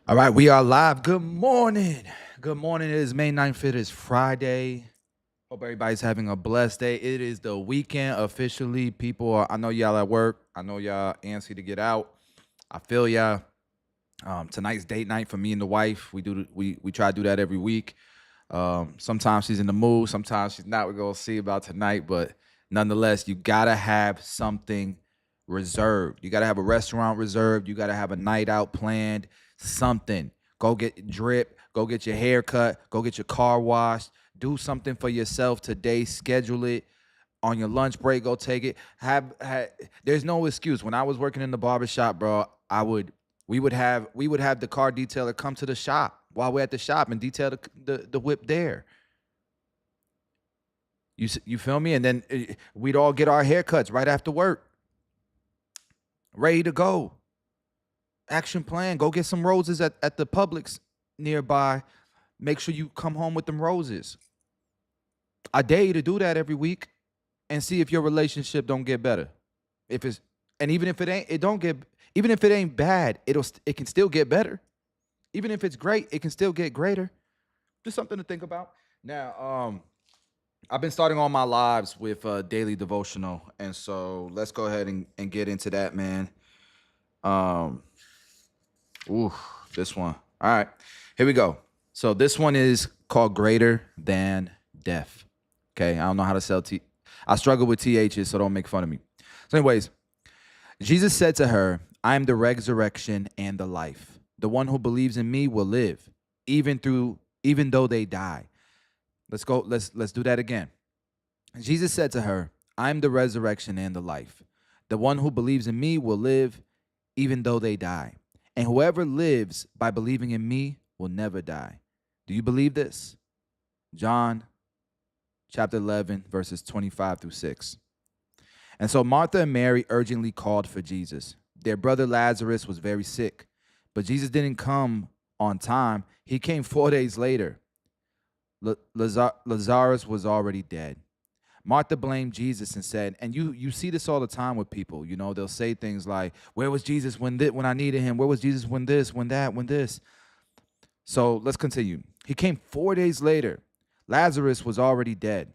All right, we are live. Good morning. Good morning. It is May 9th. It is Friday. Hope everybody's having a blessed day. It is the weekend officially. I know y'all at work. I know y'all antsy to get out. I feel y'all. Tonight's date night for me and the wife. We try to do that every week. Sometimes she's in the mood. Sometimes she's not. We're going to see about tonight. But nonetheless, you got to have something reserved. You got to have a restaurant reserved. You got to have a night out planned. Something. Go get drip. Go get your hair cut. Go get your car washed. Do something for yourself today. Schedule it on your lunch break. Go take it. There's no excuse. When I was working in the barbershop, bro, we would have the car detailer come to the shop while we're at the shop and detail the whip there. You feel me? And then we'd all get our haircuts right after work. Ready to go. Action plan. Go get some roses at the Publix nearby. Make sure you come home with them roses. I dare you to do that every week and see if your relationship don't get better. Even if it ain't bad, it can still get better. Even if it's great, it can still get greater. Just something to think about. Now, I've been starting all my lives with daily devotional, and so let's go ahead and get into that, man. Ooh, this one. All right, here we go. So this one is called Greater Than Death. Okay, I don't know how to sell T. I struggle with THs, so don't make fun of me. So anyways, Jesus said to her, I am the resurrection and the life. The one who believes in me will live, even though they die. Let's do that again. Jesus said to her, I am the resurrection and the life. The one who believes in me will live, even though they die. And whoever lives by believing in me will never die. Do you believe this? John chapter 11, verses 25 through 6. And so Martha and Mary urgently called for Jesus. Their brother Lazarus was very sick, but Jesus didn't come on time. He came 4 days later. Lazarus was already dead. Martha blamed Jesus and said, and you see this all the time with people, they'll say things like, where was Jesus when I needed him? Where was Jesus when this, when that, when this? So let's continue. He came 4 days later. Lazarus was already dead.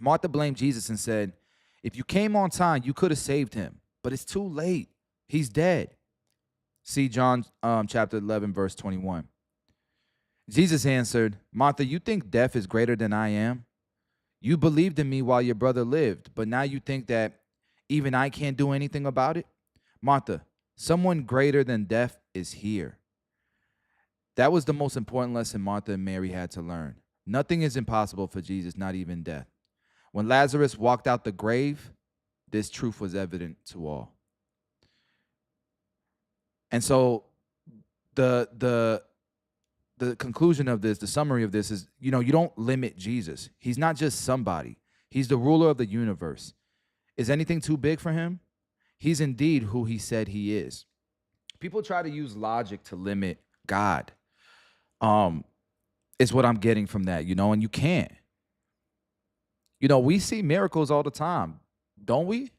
Martha blamed Jesus and said, if you came on time, you could have saved him, but it's too late. He's dead. See John chapter 11, verse 21. Jesus answered, Martha, you think death is greater than I am? You believed in me while your brother lived, but now you think that even I can't do anything about it? Martha, someone greater than death is here. That was the most important lesson Martha and Mary had to learn. Nothing is impossible for Jesus, not even death. When Lazarus walked out the grave, this truth was evident to all. And so the conclusion of this, the summary of this is, you don't limit Jesus. He's not just somebody. He's the ruler of the universe. Is anything too big for him? He's indeed who he said he is. People try to use logic to limit God. Is what I'm getting from that, and you can't. We see miracles all the time, don't we?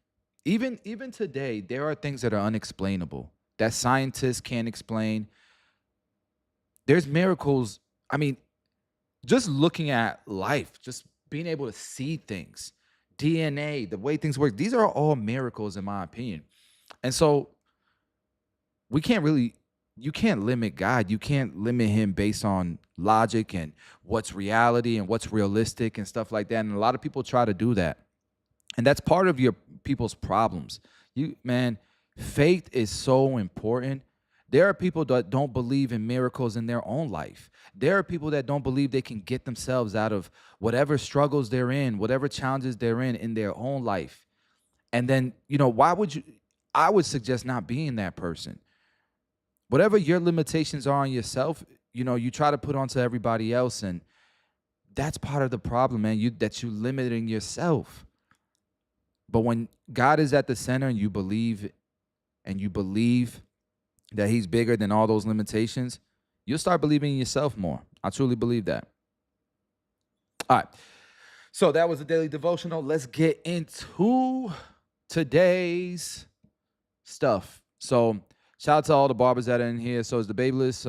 Even today, there are things that are unexplainable that scientists can't explain. There's miracles. I mean, just looking at life, just being able to see things, DNA, the way things work, these are all miracles in my opinion. And so you can't limit God. You can't limit him based on logic and what's reality and what's realistic and stuff like that. And a lot of people try to do that. And that's part of your people's problems. Faith is so important. There are people that don't believe in miracles in their own life. There are people that don't believe they can get themselves out of whatever struggles they're in, whatever challenges they're in their own life. And then, I would suggest not being that person. Whatever your limitations are on yourself, you try to put onto everybody else. And that's part of the problem, man, that you're limiting yourself. But when God is at the center and you believe that he's bigger than all those limitations, you'll start believing in yourself more. I truly believe that. All right. So that was the daily devotional. Let's get into today's stuff. So Shout out to all the barbers that are in here. So is the Babeless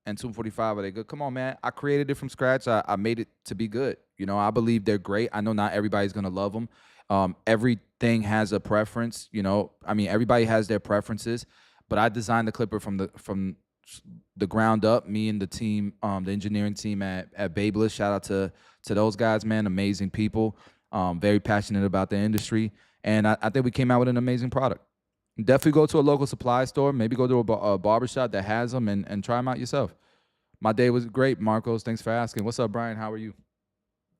and 245, are they good? Come on, man. I created it from scratch. I made it to be good. You know, I believe they're great. I know not everybody's going to love them. Everything has a preference. You know, I mean, everybody has their preferences. But I designed the clipper from the ground up. Me and the team, the engineering team at Babeless. Shout out to those guys, man. Amazing people. Very passionate about the industry. And I think we came out with an amazing product. Definitely go to a local supply store. Maybe go to a barbershop that has them and try them out yourself. My day was great, Marcos. Thanks for asking. What's up, Brian? How are you?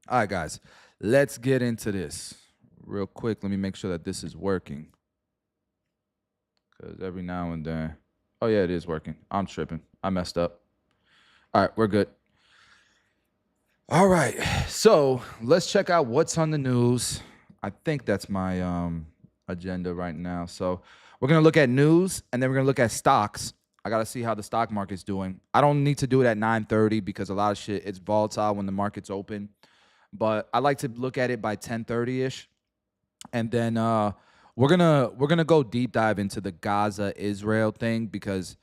All right, guys. Let's get into this real quick. Let me make sure that this is working. Because every now and then... Oh, yeah, it is working. I'm tripping. I messed up. All right, we're good. All right. So let's check out what's on the news. I think that's my agenda right now. So we're going to look at news, and then we're going to look at stocks. I got to see how the stock market's doing. I don't need to do it at 9:30 because a lot of shit, it's volatile when the market's open. But I like to look at it by 10:30-ish. And then we're gonna go deep dive into the Gaza-Israel thing because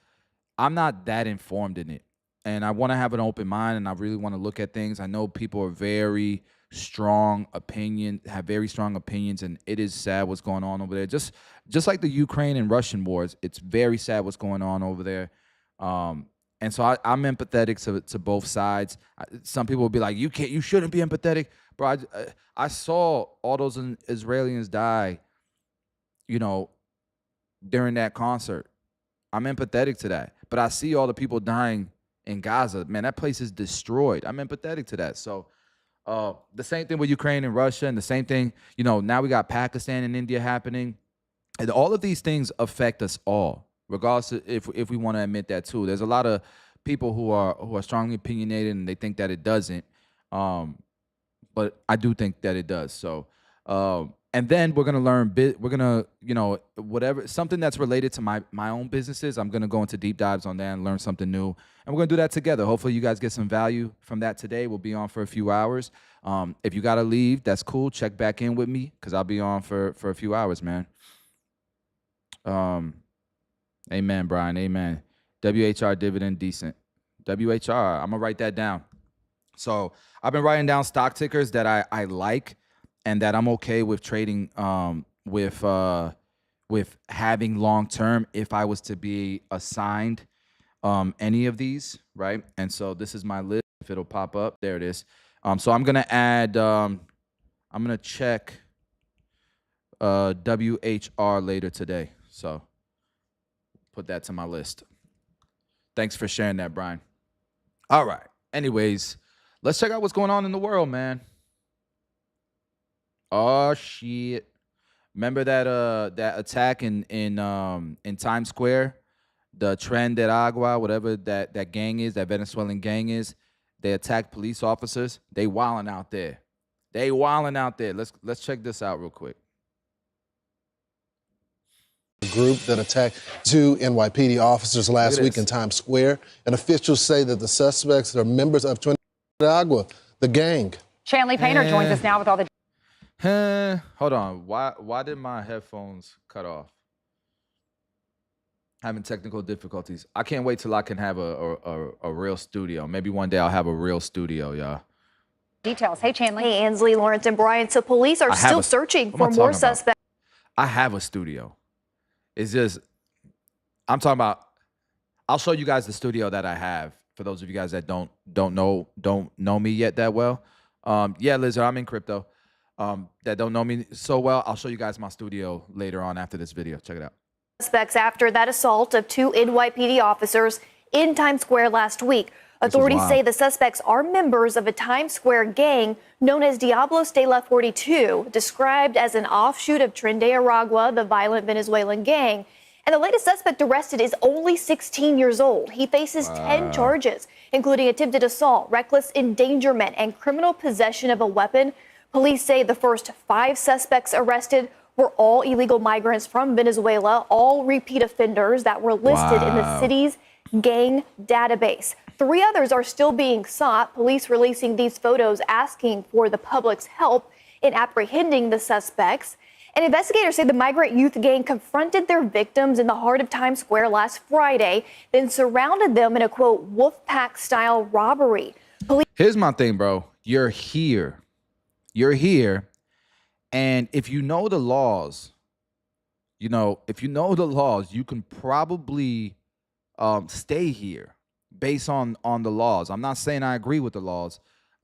I'm not that informed in it. And I want to have an open mind, and I really want to look at things. I know people are have very strong opinions, and it is sad what's going on over there. Just like the Ukraine and Russian wars, it's very sad what's going on over there. And so I'm empathetic to both sides. Some people will be like, you shouldn't be empathetic, bro. I saw all those Israelis die, you know, during that concert. I'm empathetic to that, but I see all the people dying in Gaza. Man, that place is destroyed. I'm empathetic to that. So the same thing with Ukraine and Russia, and the same thing, you know, now we got Pakistan and India happening. And all of these things affect us all, regardless of if we want to admit that too. There's a lot of people who are strongly opinionated and they think that it doesn't. But I do think that it does. So and then we're gonna learn we're gonna, you know, whatever, something that's related to my own businesses. I'm gonna go into deep dives on that and learn something new. And we're gonna do that together. Hopefully you guys get some value from that today. We'll be on for a few hours. If you gotta leave, that's cool. Check back in with me because I'll be on for a few hours, man. Amen, Brian. Amen. WHR dividend decent. WHR. I'm gonna write that down. So I've been writing down stock tickers that I like and that I'm okay with trading with having long term if I was to be assigned any of these, right? And so this is my list. If it'll pop up, there it is. So I'm gonna add. I'm gonna check WHR later today. So put that to my list. Thanks for sharing that, Brian. All right. Anyways, let's check out what's going on in the world, man. Oh shit! Remember that attack in Times Square, the Tren de Agua, whatever that gang is, that Venezuelan gang is. They attacked police officers. They wilding out there. Let's check this out real quick. Group that attacked two NYPD officers last week in Times Square, and officials say that the suspects are members of Tren de Agua, the gang. Shanley Painter joins us now with all the... Hold on. Why did my headphones cut off? Having technical difficulties. I can't wait till I can have a real studio. Maybe one day I'll have a real studio, y'all. Details. Hey, Shanley. Hey, Ansley, Lawrence, and Brian. So police are still searching for more suspects. I have a studio. It's just, I'm talking about, I'll show you guys the studio that I have for those of you guys that don't know me yet that well. Yeah, Lizard, I'm in crypto. That don't know me so well, I'll show you guys my studio later on after this video. Check it out. Suspects after that assault of two NYPD officers in Times Square last week. Authorities say the suspects are members of a Times Square gang known as Diablos de la 42, described as an offshoot of Tren de Aragua, the violent Venezuelan gang. And the latest suspect arrested is only 16 years old. He faces 10 charges, including attempted assault, reckless endangerment, and criminal possession of a weapon. Police say the first 5 suspects arrested were all illegal migrants from Venezuela, all repeat offenders that were listed in the city's gang database. 3 others are still being sought. Police releasing these photos asking for the public's help in apprehending the suspects. And investigators say the migrant youth gang confronted their victims in the heart of Times Square last Friday, then surrounded them in a, quote, wolf pack style robbery. Here's my thing, bro. You're here. You're here. And if you know the laws, you can probably stay here based on the laws. I'm not saying I agree with the laws,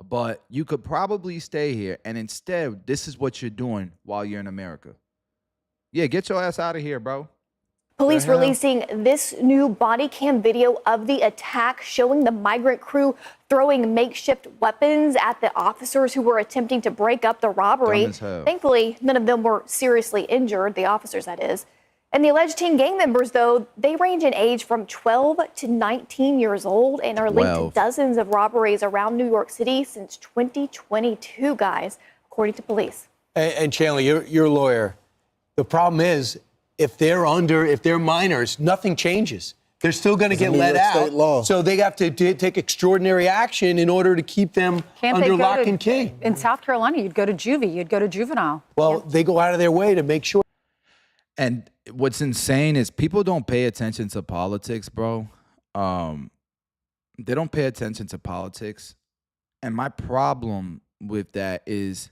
but you could probably stay here. And instead, this is what you're doing while you're in America. Yeah, get your ass out of here, bro. Police releasing this new body cam video of the attack showing the migrant crew throwing makeshift weapons at the officers who were attempting to break up the robbery. Thankfully, none of them were seriously injured, the officers, that is. And the alleged teen gang members, though, they range in age from 12 to 19 years old and are linked to dozens of robberies around New York City since 2022, guys, according to police. And Chandler, you're a lawyer. The problem is, if they're minors, nothing changes. They're still going to get let out. So they have to take extraordinary action in order to keep them under lock and key. In South Carolina, you'd go to juvie, you'd go to juvenile. Well, they go out of their way to make sure. And what's insane is people don't pay attention to politics, bro. They don't pay attention to politics. And my problem with that is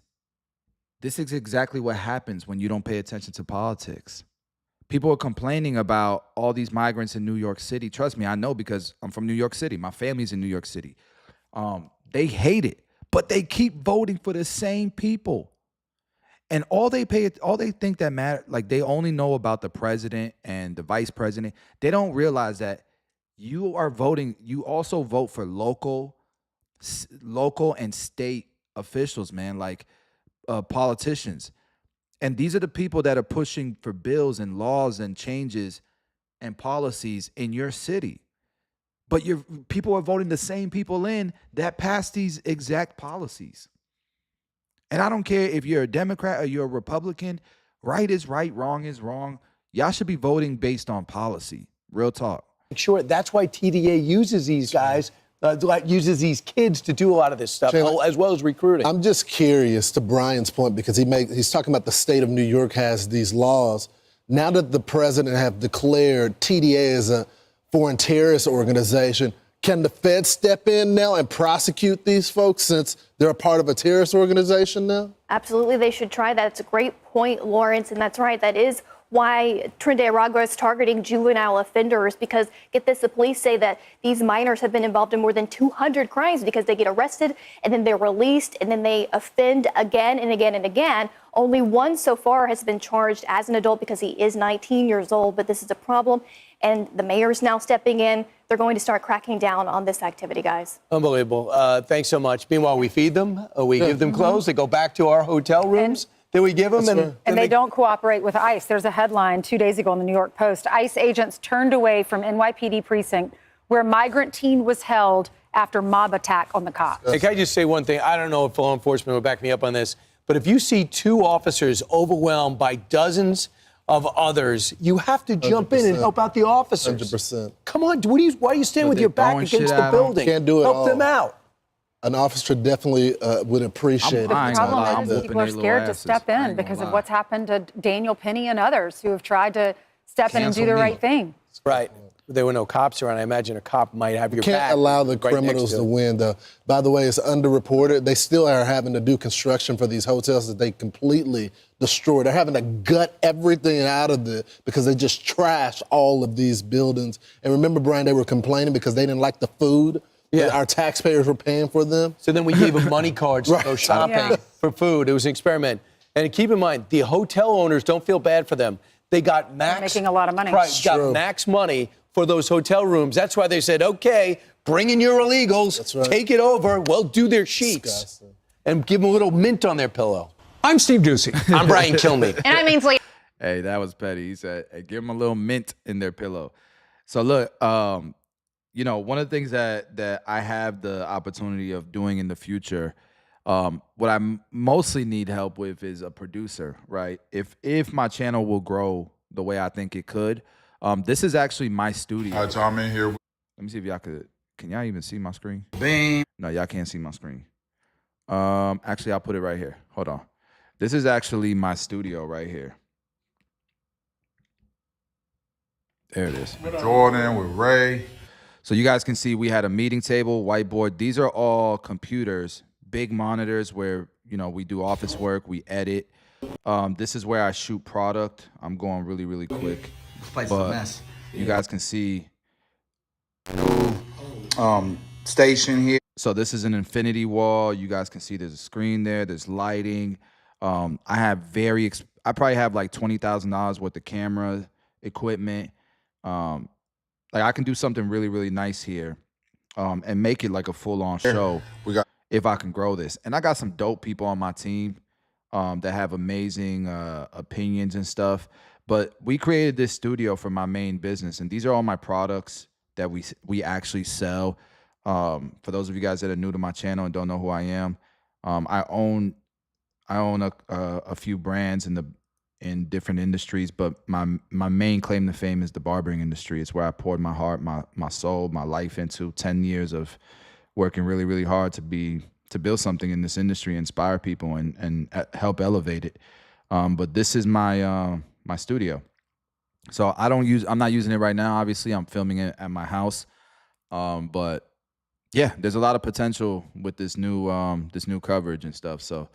this is exactly what happens when you don't pay attention to politics. People are complaining about all these migrants in New York City. Trust me, I know because I'm from New York City. My family's in New York City. They hate it, but they keep voting for the same people. And all they think that matter, like they only know about the president and the vice president. They don't realize that you are voting. You also vote for local and state officials, man, like politicians. And these are the people that are pushing for bills and laws and changes and policies in your city. But people are voting the same people in that pass these exact policies. And I don't care if you're a Democrat or you're a Republican. Right is right, wrong is wrong. Y'all should be voting based on policy. Real talk. Sure, that's why TDA uses these guys, uses these kids to do a lot of this stuff, as well as recruiting. I'm just curious to Brian's point because he's talking about the state of New York has these laws. Now that the president have declared TDA as a foreign terrorist organization, can the Fed step in now and prosecute these folks since they're a part of a terrorist organization now? Absolutely, they should try that. It's a great point, Lawrence, and that's right. That is why Trinidad Aragua is targeting juvenile offenders because, get this, the police say that these minors have been involved in more than 200 crimes because they get arrested and then they're released and then they offend again and again and again. Only one so far has been charged as an adult because he is 19 years old, but this is a problem. And the mayor's now stepping in. They're going to start cracking down on this activity, guys. Unbelievable. Thanks so much. Meanwhile, we feed them. We give them clothes. They go back to our hotel rooms. Then we give them. And they don't cooperate with ICE. There's a headline 2 days ago in the New York Post. ICE agents turned away from NYPD precinct where migrant teen was held after mob attack on the cops. Hey, can I just say one thing? I don't know if law enforcement will back me up on this, but if you see two officers overwhelmed by dozens of others, you have to jump 100%. In and help out the officers. 100%. Come on, why are you standing with your back against the building? Can't do it Help them out. An officer definitely would appreciate it. The problem is people are scared to step in because of what's happened to Daniel Penny and others who have tried to step in and do the right thing. Right. There were no cops around. I imagine a cop might have your back. Can't allow the criminals to win, though. By the way, it's underreported. They still are having to do construction for these hotels that they completely destroyed. They're having to gut everything out of it because they just trashed all of these buildings. And remember, Brian, they were complaining because they didn't like the food. Yeah. Our taxpayers were paying for them. So then we gave them money cards to go shopping for food. It was an experiment. And keep in mind, the hotel owners don't feel bad for them. They got making a lot of money. Got max money for those hotel rooms. That's why they said, okay, bring in your illegals, take it over, we'll do their sheets, and give them a little mint on their pillow. I'm Steve Ducey. I'm Brian Kilmeade. And I'm Ainsley. Hey, that was petty. He said, hey, give them a little mint in their pillow. So look, you know, one of the things that I have the opportunity of doing in the future, what I mostly need help with is a producer, right? If my channel will grow the way I think it could, this is actually my studio. Hi, Tom, in here. Let me see if y'all can y'all even see my screen? Bang. No, y'all can't see my screen. Actually, I'll put it right here. Hold on. This is actually my studio right here. There it is. Jordan with Ray. So you guys can see we had a meeting table, whiteboard. These are all computers, big monitors where, you know, we do office work, we edit. This is where I shoot product. I'm going really, really quick. This place is a mess. You guys can see station here. So this is an infinity wall. You guys can see there's a screen there. There's lighting. I probably have like $20,000 worth of camera equipment. Like I can do something really, really nice here, and make it like a full-on show. If I can grow this, and I got some dope people on my team, that have amazing opinions and stuff. But we created this studio for my main business, and these are all my products that we actually sell. For those of you guys that are new to my channel and don't know who I am, I own a few brands in different industries, but my main claim to fame is the barbering industry. It's where I poured my heart, my soul, my life into 10 years of working really, really hard to build something in this industry, inspire people, and help elevate it. But this is my my studio. So I'm not using it right now. Obviously, I'm filming it at my house. But yeah, there's a lot of potential with this new coverage and stuff. So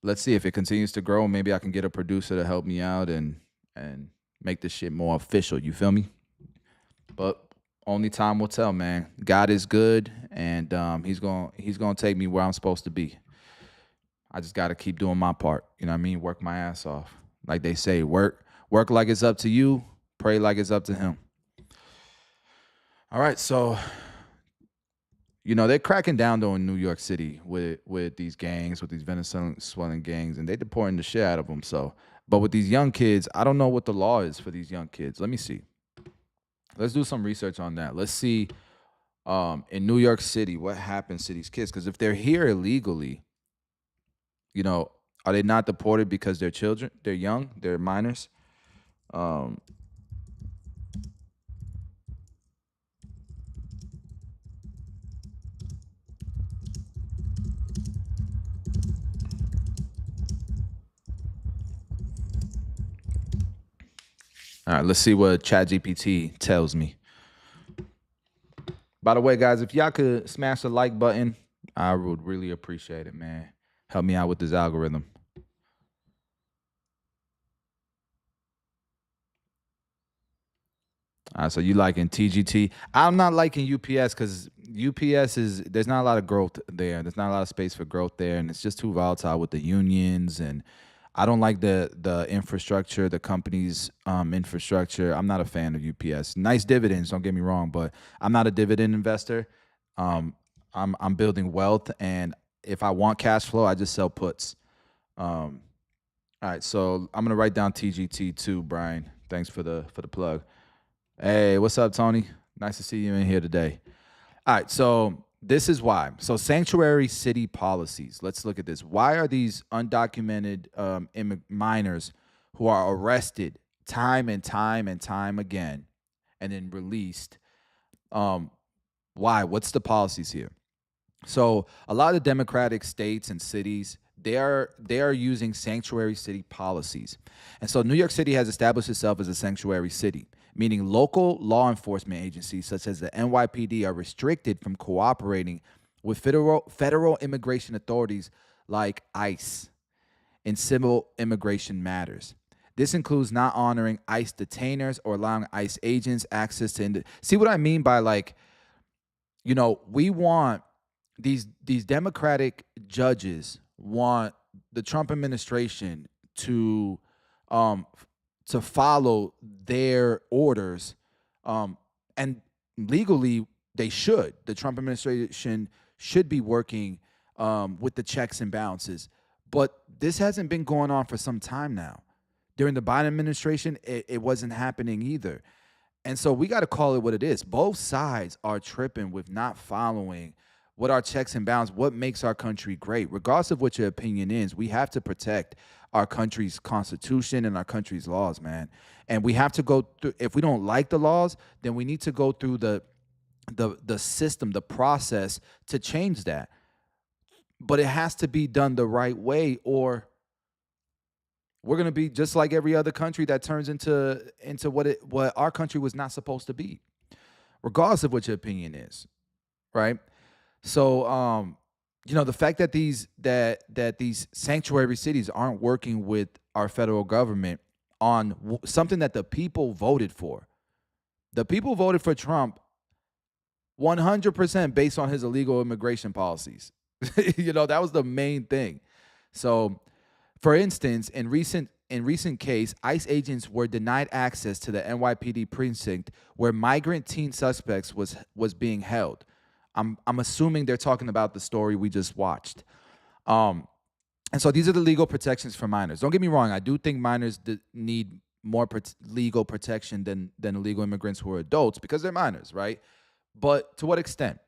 let's see if it continues to grow. Maybe I can get a producer to help me out and make this shit more official. You feel me? But only time will tell, man. God is good, and he's gonna take me where I'm supposed to be. I just got to keep doing my part. You know what I mean? Work my ass off. Like they say, work like it's up to you. Pray like it's up to him. All right, so you know they're cracking down though in New York City with these gangs, with these Venezuelan gangs, and they're deporting the shit out of them. So, but with these young kids, I don't know what the law is for these young kids. Let me see. Let's do some research on that. Let's see in New York City what happens to these kids, because if they're here illegally, you know, are they not deported because they're children? They're young. They're minors. All right, let's see what ChatGPT tells me. By the way, guys, if y'all could smash the like button, I would really appreciate it, man. Help me out with this algorithm. All right, so you liking TGT? I'm not liking UPS because UPS there's not a lot of growth there. There's not a lot of space for growth there, and it's just too volatile with the unions, and I don't like the infrastructure, the company's infrastructure. I'm not a fan of UPS. Nice dividends, don't get me wrong, but I'm not a dividend investor. I'm building wealth, and if I want cash flow, I just sell puts. All right, so I'm gonna write down TGT too, Brian. Thanks for the plug. Hey, what's up, Tony? Nice to see you in here today. All right, so this is why. So sanctuary city policies. Let's look at this. Why are these undocumented minors who are arrested time and time and time again and then released? Why? What's the policies here? So a lot of democratic states and cities, they are using sanctuary city policies. And so New York City has established itself as a sanctuary city, meaning local law enforcement agencies such as the NYPD are restricted from cooperating with federal immigration authorities like ICE in civil immigration matters. This includes not honoring ICE detainers or allowing ICE agents access to see what I mean by, like, you know, we want these democratic judges want the Trump administration to follow their orders, and legally they should. The Trump administration should be working with the checks and balances, but this hasn't been going on for some time now. During the Biden administration, it wasn't happening either. And so we got to call it what it is. Both sides are tripping with not following what our checks and balances, what makes our country great. Regardless of what your opinion is, we have to protect our country's constitution and our country's laws, man. And we have to go through, if we don't like the laws, then we need to go through the system, the process to change that. But it has to be done the right way, or We're gonna be just like every other country that turns into what our country was not supposed to be, regardless of what your opinion is, right? So, the fact that these sanctuary cities aren't working with our federal government on something that the people voted for. The people voted for Trump 100% based on his illegal immigration policies. That was the main thing. So, for instance, in recent case, ICE agents were denied access to the NYPD precinct where migrant teen suspects was being held. I'm assuming they're talking about the story we just watched. And so these are the legal protections for minors. Don't get me wrong, I do think minors need more legal protection than illegal immigrants who are adults because they're minors, right? But to what extent?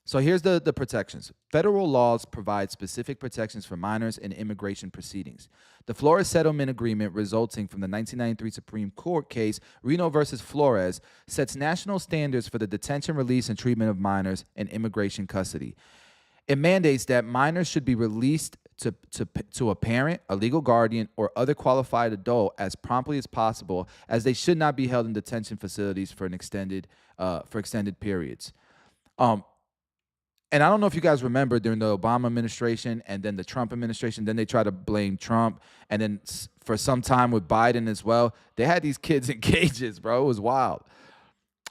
So here's the protections. Federal laws provide specific protections for minors in immigration proceedings. The Flores Settlement Agreement, resulting from the 1993 Supreme Court case Reno versus Flores, sets national standards for the detention, release, and treatment of minors in immigration custody. It mandates that minors should be released to a parent, a legal guardian, or other qualified adult as promptly as possible, as they should not be held in detention facilities for extended periods. And I don't know if you guys remember during the Obama administration and then the Trump administration, then they tried to blame Trump. And then for some time with Biden as well, they had these kids in cages, bro. It was wild.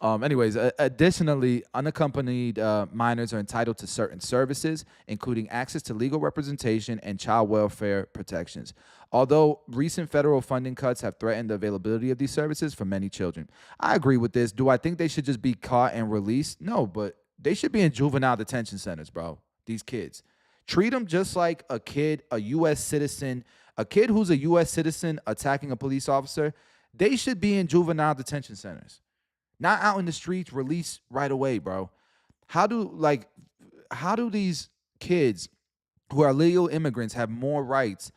Anyways, additionally, unaccompanied minors are entitled to certain services, including access to legal representation and child welfare protections. Although recent federal funding cuts have threatened the availability of these services for many children. I agree with this. Do I think they should just be caught and released? No, but they should be in juvenile detention centers, bro. These kids. Treat them just like a kid, a U.S. citizen, a kid who's a U.S. citizen attacking a police officer. They should be in juvenile detention centers. Not out in the streets, released right away, bro. How do these kids who are legal immigrants have more rights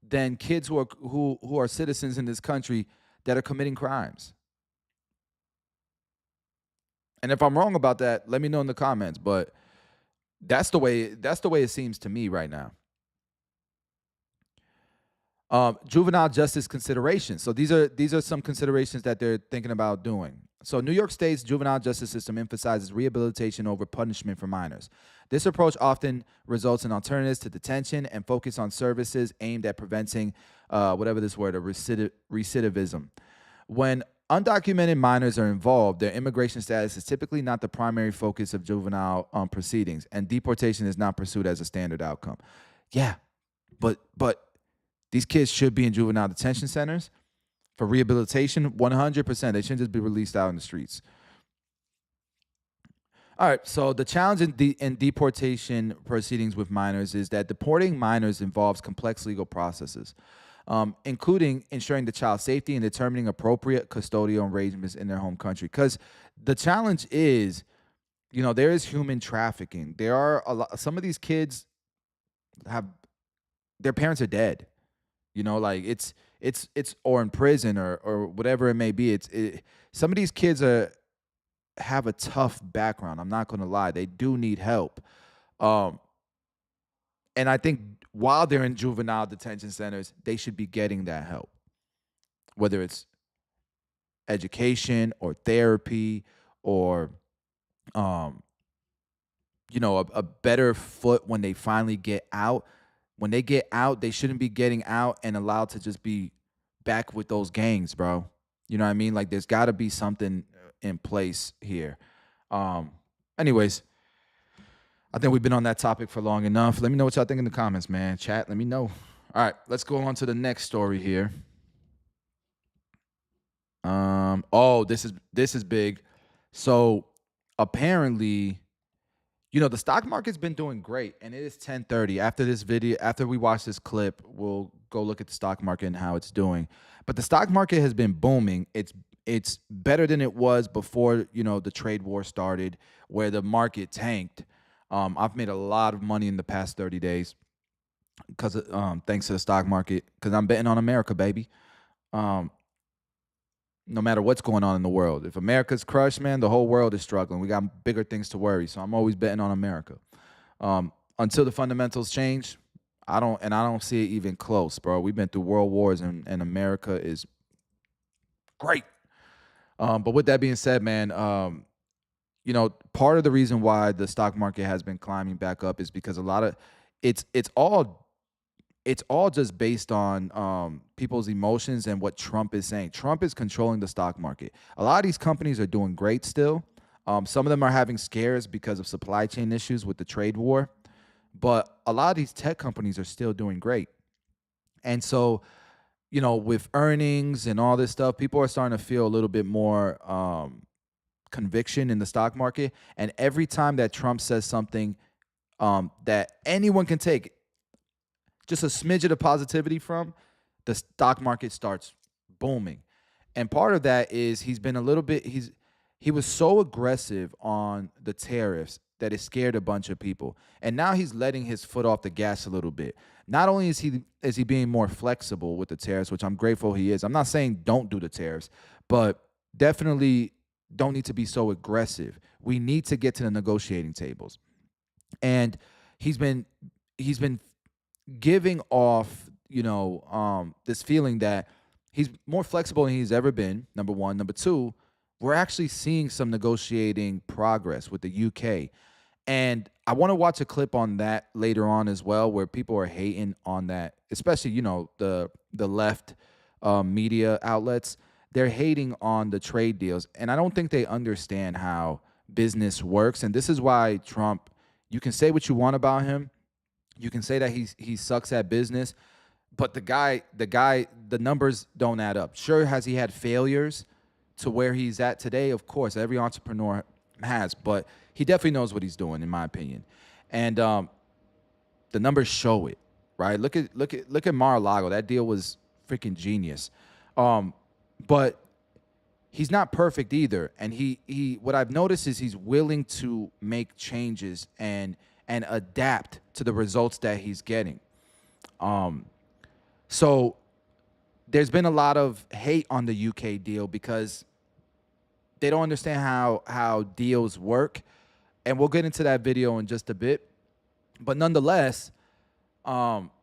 than kids who are citizens in this country that are committing crimes? And if I'm wrong about that, let me know in the comments. But that's the way it seems to me right now. Juvenile justice considerations. So these are some considerations that they're thinking about doing. So New York State's juvenile justice system emphasizes rehabilitation over punishment for minors. This approach often results in alternatives to detention and focus on services aimed at preventing recidivism. When undocumented minors are involved, their immigration status is typically not the primary focus of juvenile proceedings, and deportation is not pursued as a standard outcome. Yeah, but these kids should be in juvenile detention centers for rehabilitation, 100%. They shouldn't just be released out in the streets. All right, so the challenge in deportation proceedings with minors is that deporting minors involves complex legal processes, including ensuring the child's safety and determining appropriate custodial arrangements in their home country. Because the challenge is, there is human trafficking. There are some of these kids their parents are dead. It's or in prison or whatever it may be. Some of these kids have a tough background. I'm not gonna lie, they do need help. And I think while they're in juvenile detention centers, they should be getting that help, whether it's education or therapy or a better foot when they finally get out. When they get out, they shouldn't be getting out and allowed to just be back with those gangs, bro. You know what I mean? Like, there's got to be something in place here. Anyways, I think we've been on that topic for long enough. Let me know what y'all think in the comments, man. Chat, let me know. All right, let's go on to the next story here. This is big. So apparently, the stock market's been doing great, and it is 10:30. After this video, after we watch this clip, we'll go look at the stock market and how it's doing. But the stock market has been booming. It's better than it was before, the trade war started, where the market tanked. I've made a lot of money in the past 30 days because thanks to the stock market, because I'm betting on America, baby. No matter what's going on in the world. If America's crushed, man, the whole world is struggling. We got bigger things to worry. So I'm always betting on America. Until the fundamentals change, I don't see it even close, bro. We've been through world wars, and America is great. But with that being said, man, part of the reason why the stock market has been climbing back up is because a lot of it's all just based on people's emotions and what Trump is saying. Trump is controlling the stock market. A lot of these companies are doing great still. Some of them are having scares because of supply chain issues with the trade war, but a lot of these tech companies are still doing great. And so, with earnings and all this stuff, people are starting to feel a little bit more conviction in the stock market. And every time that Trump says something that anyone can take just a smidget of positivity from, the stock market starts booming. And part of that is he was so aggressive on the tariffs that it scared a bunch of people. And now he's letting his foot off the gas a little bit. Not only is he being more flexible with the tariffs, which I'm grateful he is. I'm not saying don't do the tariffs, but definitely don't need to be so aggressive. We need to get to the negotiating tables. And he's been giving off, this feeling that he's more flexible than he's ever been, number one. Number two, we're actually seeing some negotiating progress with the UK. And I want to watch a clip on that later on as well, where people are hating on that, especially, the left media outlets. They're hating on the trade deals. And I don't think they understand how business works. And this is why Trump, you can say what you want about him. You can say that he sucks at business, but the numbers don't add up. Sure, has he had failures to where he's at today? Of course, every entrepreneur has, but he definitely knows what he's doing, in my opinion. And the numbers show it, right? Look at Mar-a-Lago. That deal was freaking genius. But he's not perfect either. And he what I've noticed is he's willing to make changes and adapt to the results that he's getting. So there's been a lot of hate on the UK deal because they don't understand how deals work. And we'll get into that video in just a bit. But nonetheless,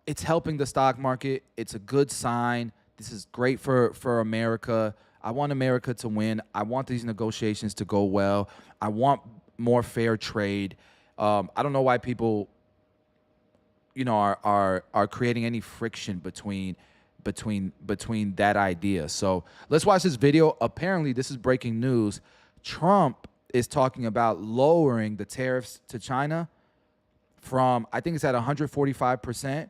it's helping the stock market. It's a good sign. This is great for America. I want America to win. I want these negotiations to go well. I want more fair trade. I don't know why people, are creating any friction between that idea. So let's watch this video. Apparently, this is breaking news. Trump is talking about lowering the tariffs to China from, I think it's at 145%,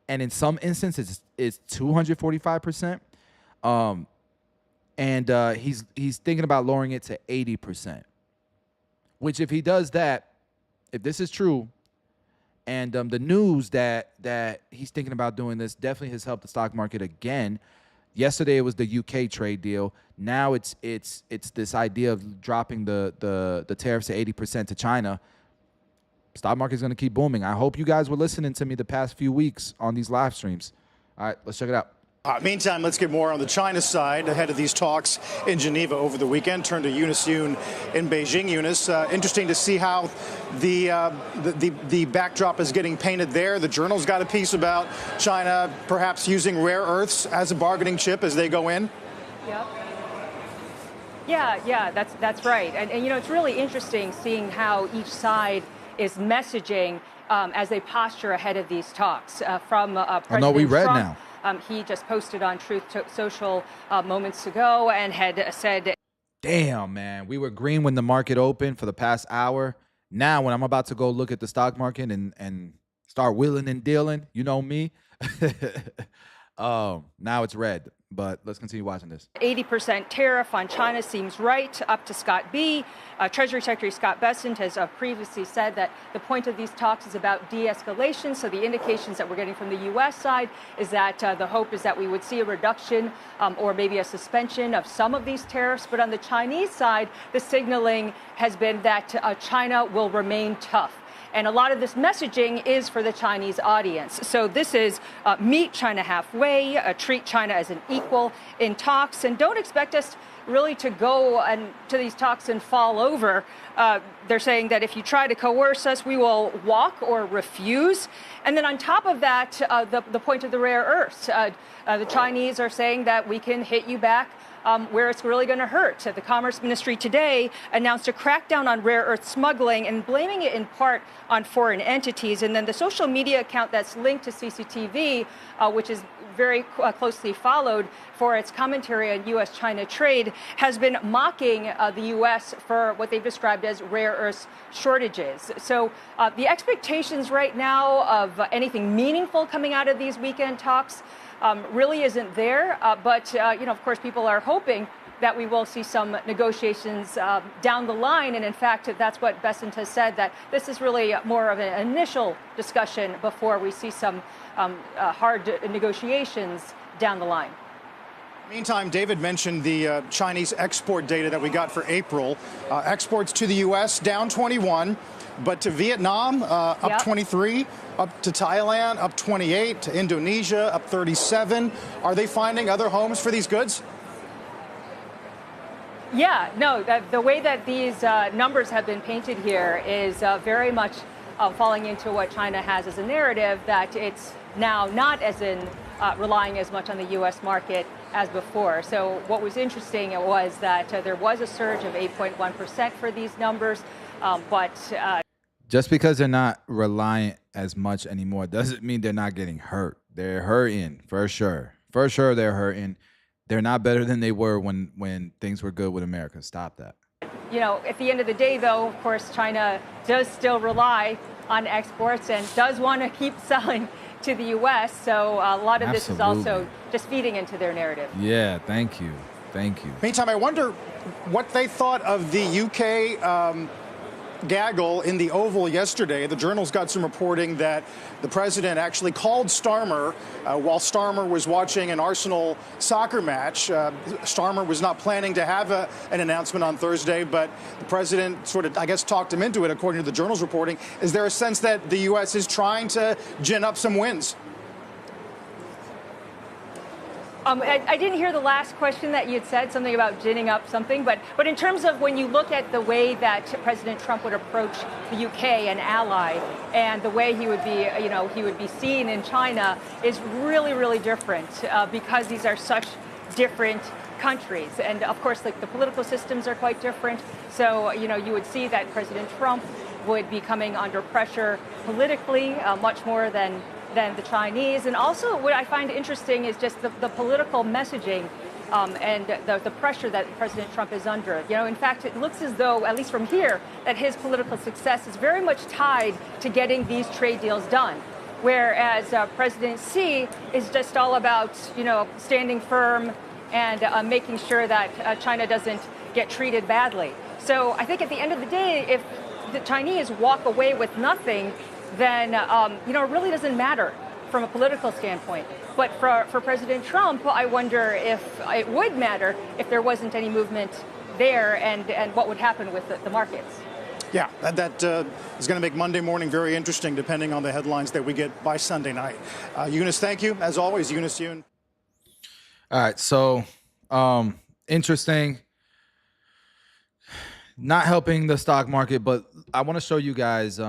and in some instances it's 245%. And he's thinking about lowering it to 80%. Which, if he does that, if this is true, and the news that he's thinking about doing this definitely has helped the stock market again. Yesterday it was the UK trade deal. Now it's this idea of dropping the tariffs to 80% to China. Stock market is going to keep booming. I hope you guys were listening to me the past few weeks on these live streams. All right, let's check it out. Meantime, let's get more on the China side ahead of these talks in Geneva over the weekend. Turn to Eunice Yoon in Beijing. Eunice, interesting to see how the backdrop is getting painted there. The Journal's got a piece about China perhaps using rare earths as a bargaining chip as they go in. Yep. Yeah, that's right. And it's really interesting seeing how each side is messaging as they posture ahead of these talks. From President we read Trump, now. He just posted on Truth Social moments ago and had said, damn, man, we were green when the market opened for the past hour. Now, when I'm about to go look at the stock market and start wheeling and dealing, you know me, now it's red. But let's continue watching this. 80% tariff on China seems right, up to Scott B. Treasury Secretary Scott Bessent has previously said that the point of these talks is about de-escalation. So the indications that we're getting from the U.S. side is that the hope is that we would see a reduction or maybe a suspension of some of these tariffs. But on the Chinese side, the signaling has been that China will remain tough. And a lot of this messaging is for the Chinese audience. So this is meet China halfway, treat China as an equal in talks, and don't expect us really to go and to these talks and fall over. They're saying that if you try to coerce us, we will walk or refuse. And then on top of that, the point of the rare earths, the Chinese are saying that we can hit you back where it's really going to hurt. The Commerce Ministry today announced a crackdown on rare earth smuggling and blaming it in part on foreign entities. And then the social media account that's linked to CCTV, which is very closely followed for its commentary on U.S.-China trade, has been mocking the U.S. for what they've described as rare earth shortages. So the expectations right now of anything meaningful coming out of these weekend talks really isn't there. But of course, people are hoping that we will see some negotiations down the line. And in fact, that's what Bessent has said, that this is really more of an initial discussion before we see some hard negotiations down the line. Meantime, David mentioned the Chinese export data that we got for April. Exports to the U.S. down 21, but to Vietnam up 23, up to Thailand up 28, to Indonesia up 37. Are they finding other homes for these goods? Yeah, no, the way that these numbers have been painted here is very much falling into what China has as a narrative, that it's now not as in relying as much on the U.S. market as before. So what was interesting was that there was a surge of 8.1% for these numbers, but just because they're not reliant as much anymore doesn't mean they're not getting hurt. They're hurting for sure. For sure, they're hurting. They're not better than they were when things were good with America. Stop that. At the end of the day, though, of course, China does still rely on exports and does want to keep selling to the U.S. So a lot of this is also just feeding into their narrative. Yeah, thank you. Thank you. Meantime, I wonder what they thought of the UK gaggle in the Oval yesterday. The Journal's got some reporting that the president actually called Starmer while Starmer was watching an Arsenal soccer match. Starmer was not planning to have an announcement on Thursday, but the president sort of, I guess, talked him into it, according to the Journal's reporting. Is there a sense that the U.S. is trying to gin up some wins? I didn't hear the last question that you had said, something about ginning up something, but in terms of when you look at the way that President Trump would approach the UK, an ally, and the way he would be seen in China is really, really different because these are such different countries. And of course, the political systems are quite different. So, you would see that President Trump would be coming under pressure politically much more than the Chinese. And also what I find interesting is just the political messaging and the pressure that President Trump is under. In fact, it looks as though, at least from here, that his political success is very much tied to getting these trade deals done. Whereas President Xi is just all about, standing firm and making sure that China doesn't get treated badly. So I think at the end of the day, if the Chinese walk away with nothing, then it really doesn't matter from a political standpoint. But for President Trump, I wonder if it would matter if there wasn't any movement there, and what would happen with the markets. Yeah, that is going to make Monday morning very interesting, depending on the headlines that we get by Sunday night. Eunice, thank you. As always, Eunice Yoon. All right, so interesting. Not helping the stock market, but I want to show you guys.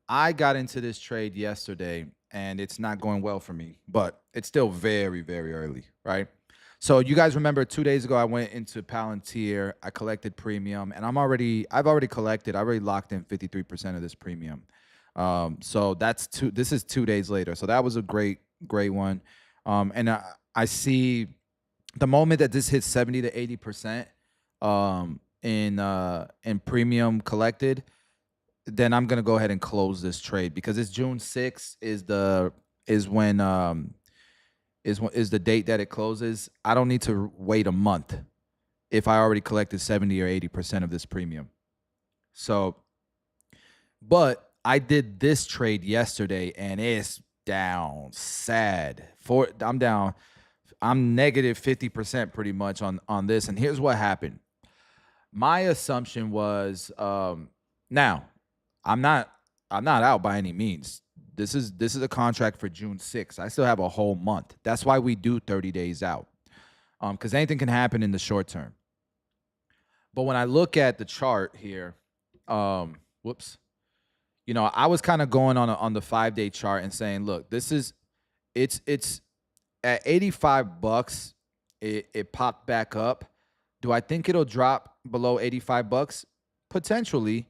I got into this trade yesterday, and it's not going well for me, but it's still very, very early, right? So you guys remember 2 days ago, I went into Palantir. I collected premium, and I've already locked in 53% of this premium. So this is 2 days later. So that was a great one. And I see the moment that this hits 70 to 80%, in premium collected, then I'm gonna go ahead and close this trade, because it's June 6th is the date that it closes. I don't need to wait a month if I already collected 70 or 80% of this premium. So, but I did this trade yesterday, and it's down sad. I'm negative 50% pretty much on this, and here's what happened. My assumption was, now I'm not out by any means. This is a contract for June 6th. I still have a whole month. That's why we do 30 days out, because anything can happen in the short term. But when I look at the chart here, whoops, I was kind of going on the 5-day chart and saying, look, it's at $85. It popped back up. Do I think it'll drop below $85? Potentially,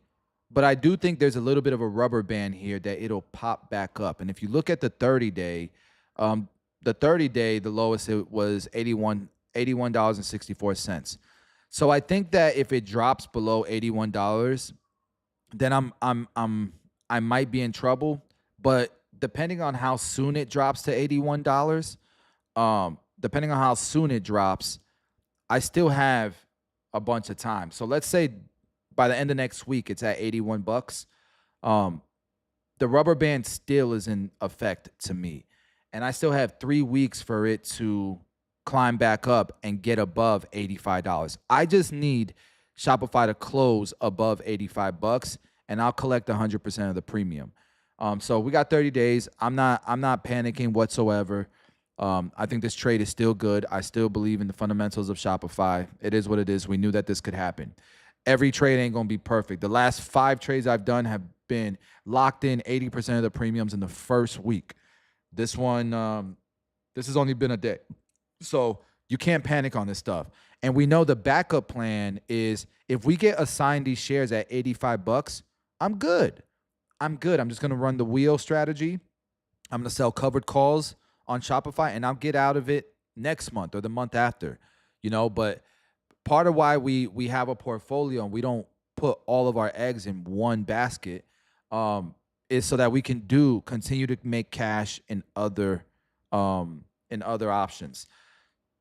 but I do think there's a little bit of a rubber band here that it'll pop back up. And if you look at the 30-day, the lowest it was $81.64. So I think that if it drops below $81, then I might be in trouble. But depending on how soon it drops to $81, depending on how soon it drops, I still have a bunch of time. So let's say by the end of next week, it's at $81. The rubber band still is in effect to me. And I still have 3 weeks for it to climb back up and get above $85. I just need Shopify to close above $85, and I'll collect 100% of the premium. So we got 30 days. I'm not panicking whatsoever. I think this trade is still good. I still believe in the fundamentals of Shopify. It is what it is. We knew that this could happen. Every trade ain't going to be perfect. The last 5 trades I've done have been locked in 80% of the premiums in the first week. This one, this has only been a day. So you can't panic on this stuff. And we know the backup plan is if we get assigned these shares at $85, I'm good. I'm just going to run the wheel strategy. I'm going to sell covered calls on Shopify, and I'll get out of it next month or the month after, but part of why we have a portfolio and we don't put all of our eggs in one basket is so that we can continue to make cash in other options.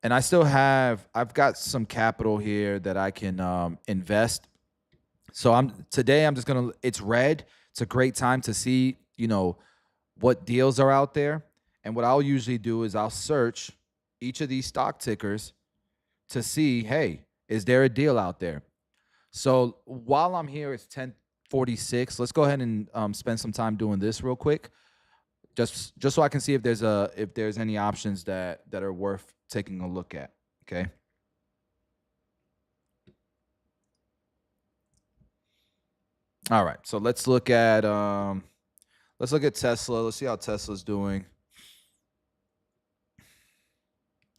And I've got some capital here that I can invest. So today I'm just gonna, it's red. It's a great time to see, what deals are out there. And what I'll usually do is I'll search each of these stock tickers to see, hey, is there a deal out there? So while I'm here, it's 10:46. Let's go ahead and spend some time doing this real quick, just so I can see if there's any options that are worth taking a look at. Okay. All right. So let's look at Tesla. Let's see how Tesla's doing.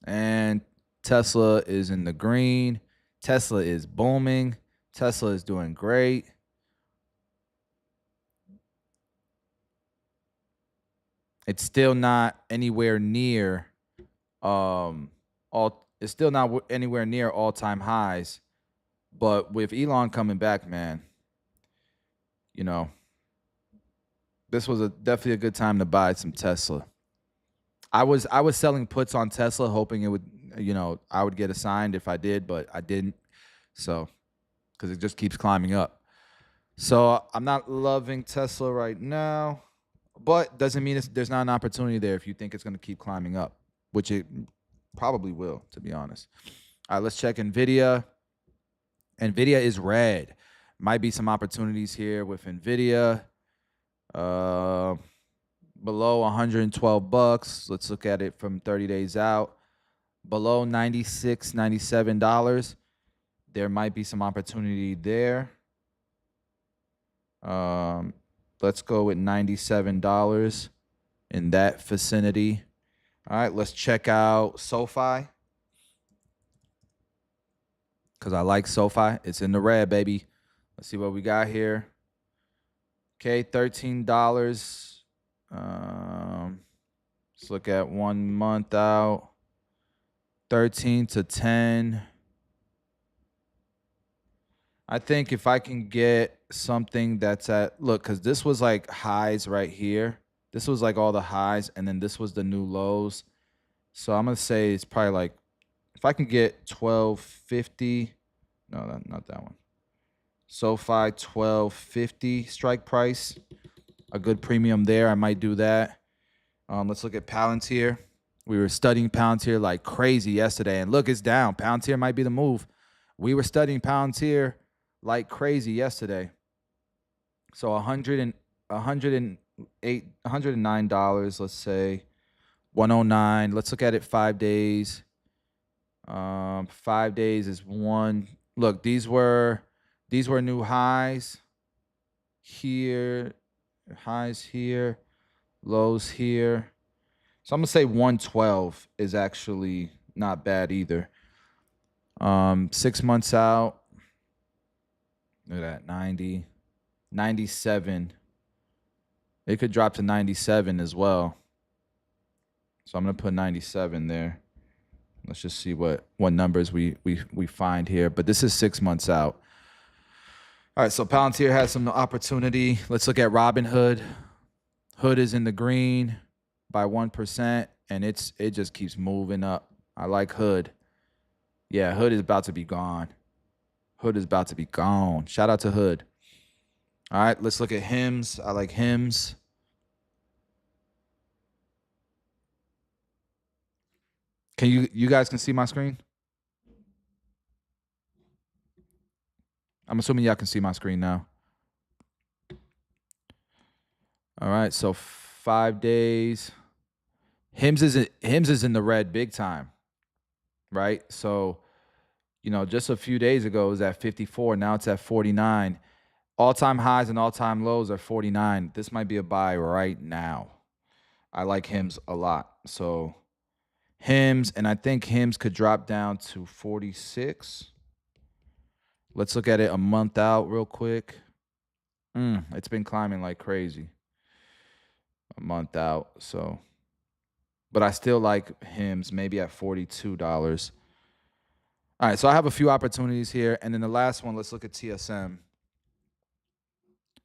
And Tesla is in the green. Tesla is booming. Tesla is doing great. It's still not anywhere near all-time highs. But with Elon coming back, man, this was definitely a good time to buy some Tesla. I was selling puts on Tesla, hoping it would, I would get assigned if I did, but I didn't. So, because it just keeps climbing up. So I'm not loving Tesla right now, but doesn't mean there's not an opportunity there if you think it's going to keep climbing up, which it probably will, to be honest. All right, let's check NVIDIA. NVIDIA is red. Might be some opportunities here with NVIDIA. Below $112. Let's look at it from 30 days out. Below $96, $97. There might be some opportunity there. Let's go with $97 in that vicinity. All right, let's check out SoFi, because I like SoFi. It's in the red, baby. Let's see what we got here. Okay, $13. Let's look at 1 month out. 13 to 10. I think if I can get something that's because this was like highs right here. This was like all the highs, and then this was the new lows. So I'm going to say it's probably like, if I can get 1250. No, not that one. SoFi 1250 strike price. A good premium there. I might do that. Let's look at Palantir. We were studying Palantir like crazy yesterday, and look, it's down. Palantir might be the move. We were studying Palantir like crazy yesterday. So $109, let's say. 109. Let's look at it 5 days. 5 days is look, these were new highs here, highs here, lows here. So I'm gonna say 112 is actually not bad either. 6 months out. Look at that, 90, 97. It could drop to 97 as well. So I'm gonna put 97 there. Let's just see what numbers we find here. But this is 6 months out. All right, so Palantir has some opportunity. Let's look at Robinhood. Hood is in the green by 1%, and it just keeps moving up. I like Hood. Yeah, Hood is about to be gone. Hood is about to be gone. Shout out to Hood. All right, let's look at HIMS. I like HIMS. Can you guys can see my screen? I'm assuming y'all can see my screen now. All right, so 5 days. HIMS is in the red big time, right? So, just a few days ago it was at 54. Now it's at 49. All-time highs and all-time lows are 49. This might be a buy right now. I like HIMS a lot. So HIMS, and I think HIMS could drop down to 46. Let's look at it a month out real quick. It's been climbing like crazy. A month out, so. But I still like HIMS, maybe at $42. All right, so I have a few opportunities here. And then the last one, let's look at TSM.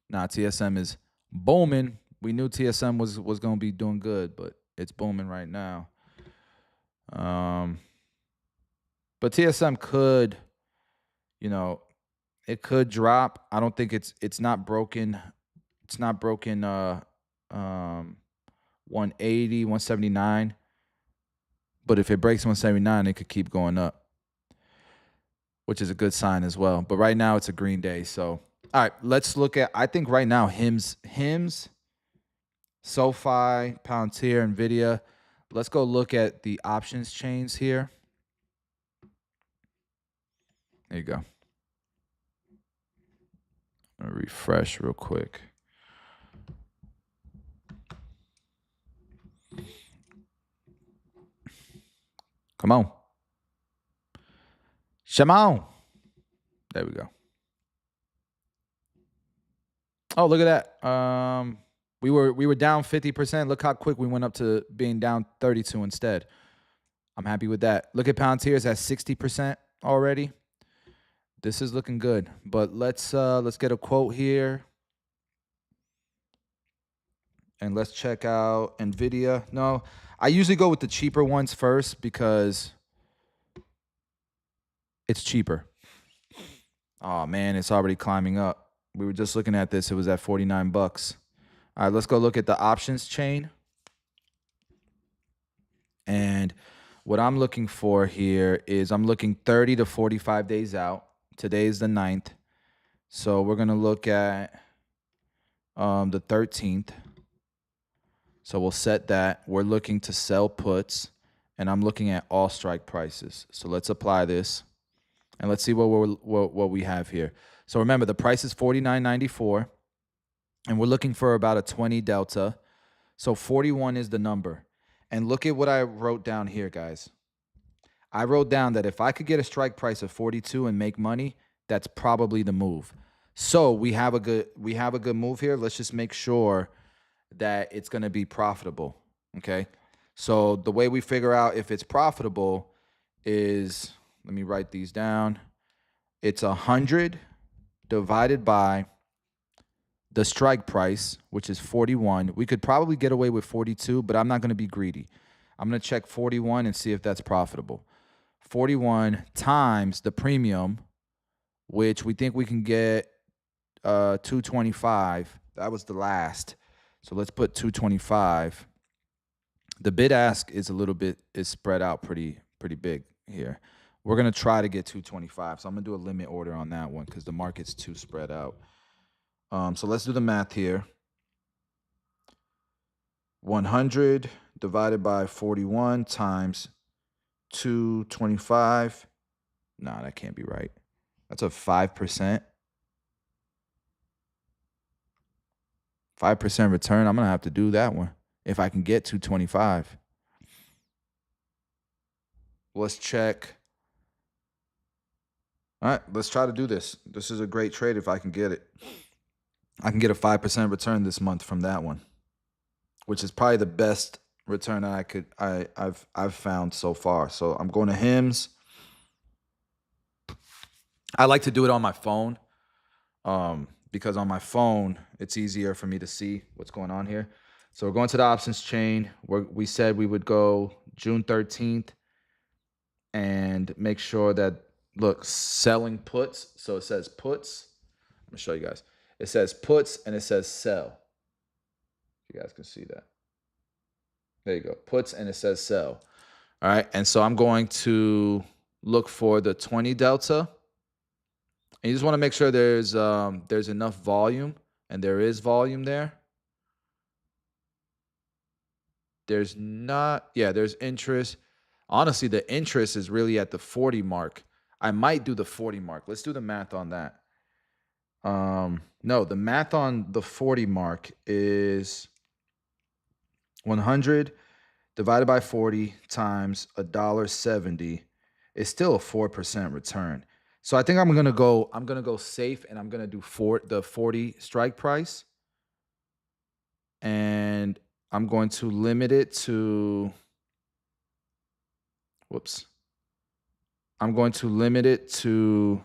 Now, TSM is booming. We knew TSM was going to be doing good, but it's booming right now. But TSM could, it could drop. I don't think it's not broken. It's not broken 180, 179. But if it breaks 179, it could keep going up, which is a good sign as well. But right now it's a green day. So, all right, let's look at, I think right now, HIMS, SoFi, Palantir, NVIDIA. Let's go look at the options chains here. There you go. I'm gonna refresh real quick. Come on. Shimon. There we go. Oh, look at that. We were down 50%. Look how quick we went up to being down 32 instead. I'm happy with that. Look at Palantir is at 60% already. This is looking good. But let's get a quote here. And let's check out NVIDIA. No, I usually go with the cheaper ones first because it's cheaper. Oh man, it's already climbing up. We were just looking at this. It was at 49 bucks. All right, let's go look at the options chain. And what I'm looking for here is I'm looking 30 to 45 days out. Today is the 9th. So we're going to look at the 13th. So we'll set that. We're looking to sell puts, and I'm looking at all strike prices. So let's apply this, and let's see what we have here. So remember, the price is $49.94, and we're looking for about a 20 delta. So 41 is the number. And look at what I wrote down here, guys. I wrote down that if I could get a strike price of 42 and make money, that's probably the move. So we have a good move here. Let's just make sure that it's going to be profitable, okay? So the way we figure out if it's profitable is, let me write these down. It's 100 divided by the strike price, which is 41. We could probably get away with 42, but I'm not going to be greedy. I'm going to check 41 and see if that's profitable. 41 times the premium, which we think we can get 225. That was the last. So let's put 225. The bid ask is spread out pretty big here. We're going to try to get 225. So I'm going to do a limit order on that one because the market's too spread out. So let's do the math here. 100 divided by 41 times 225. Nah, that can't be right. That's a 5%. 5% return. I'm going to have to do that one if I can get 225. Let's check. All right, let's try to do this. This is a great trade if I can get it. I can get a 5% return this month from that one, which is probably the best return I've found so far. So I'm going to HIMS. I like to do it on my phone, because on my phone it's easier for me to see what's going on here. So we're going to the options chain. We said we would go June 13th and make sure that, look, selling puts. So it says puts. I'm gonna show you guys. It says puts and it says sell. You guys can see that. There you go. Puts and it says sell. All right. And so I'm going to look for the 20 delta. And you just want to make sure there's enough volume, and there is volume there. There's interest. Honestly, the interest is really at the 40 mark. I might do the 40 mark. Let's do the math on that. No, the math on the 40 mark is 100 divided by 40 times $1.70 is still a 4% return. So I think I'm gonna go safe, and I'm gonna do the 40 strike price, and I'm going to limit it to. Whoops. I'm going to limit it to.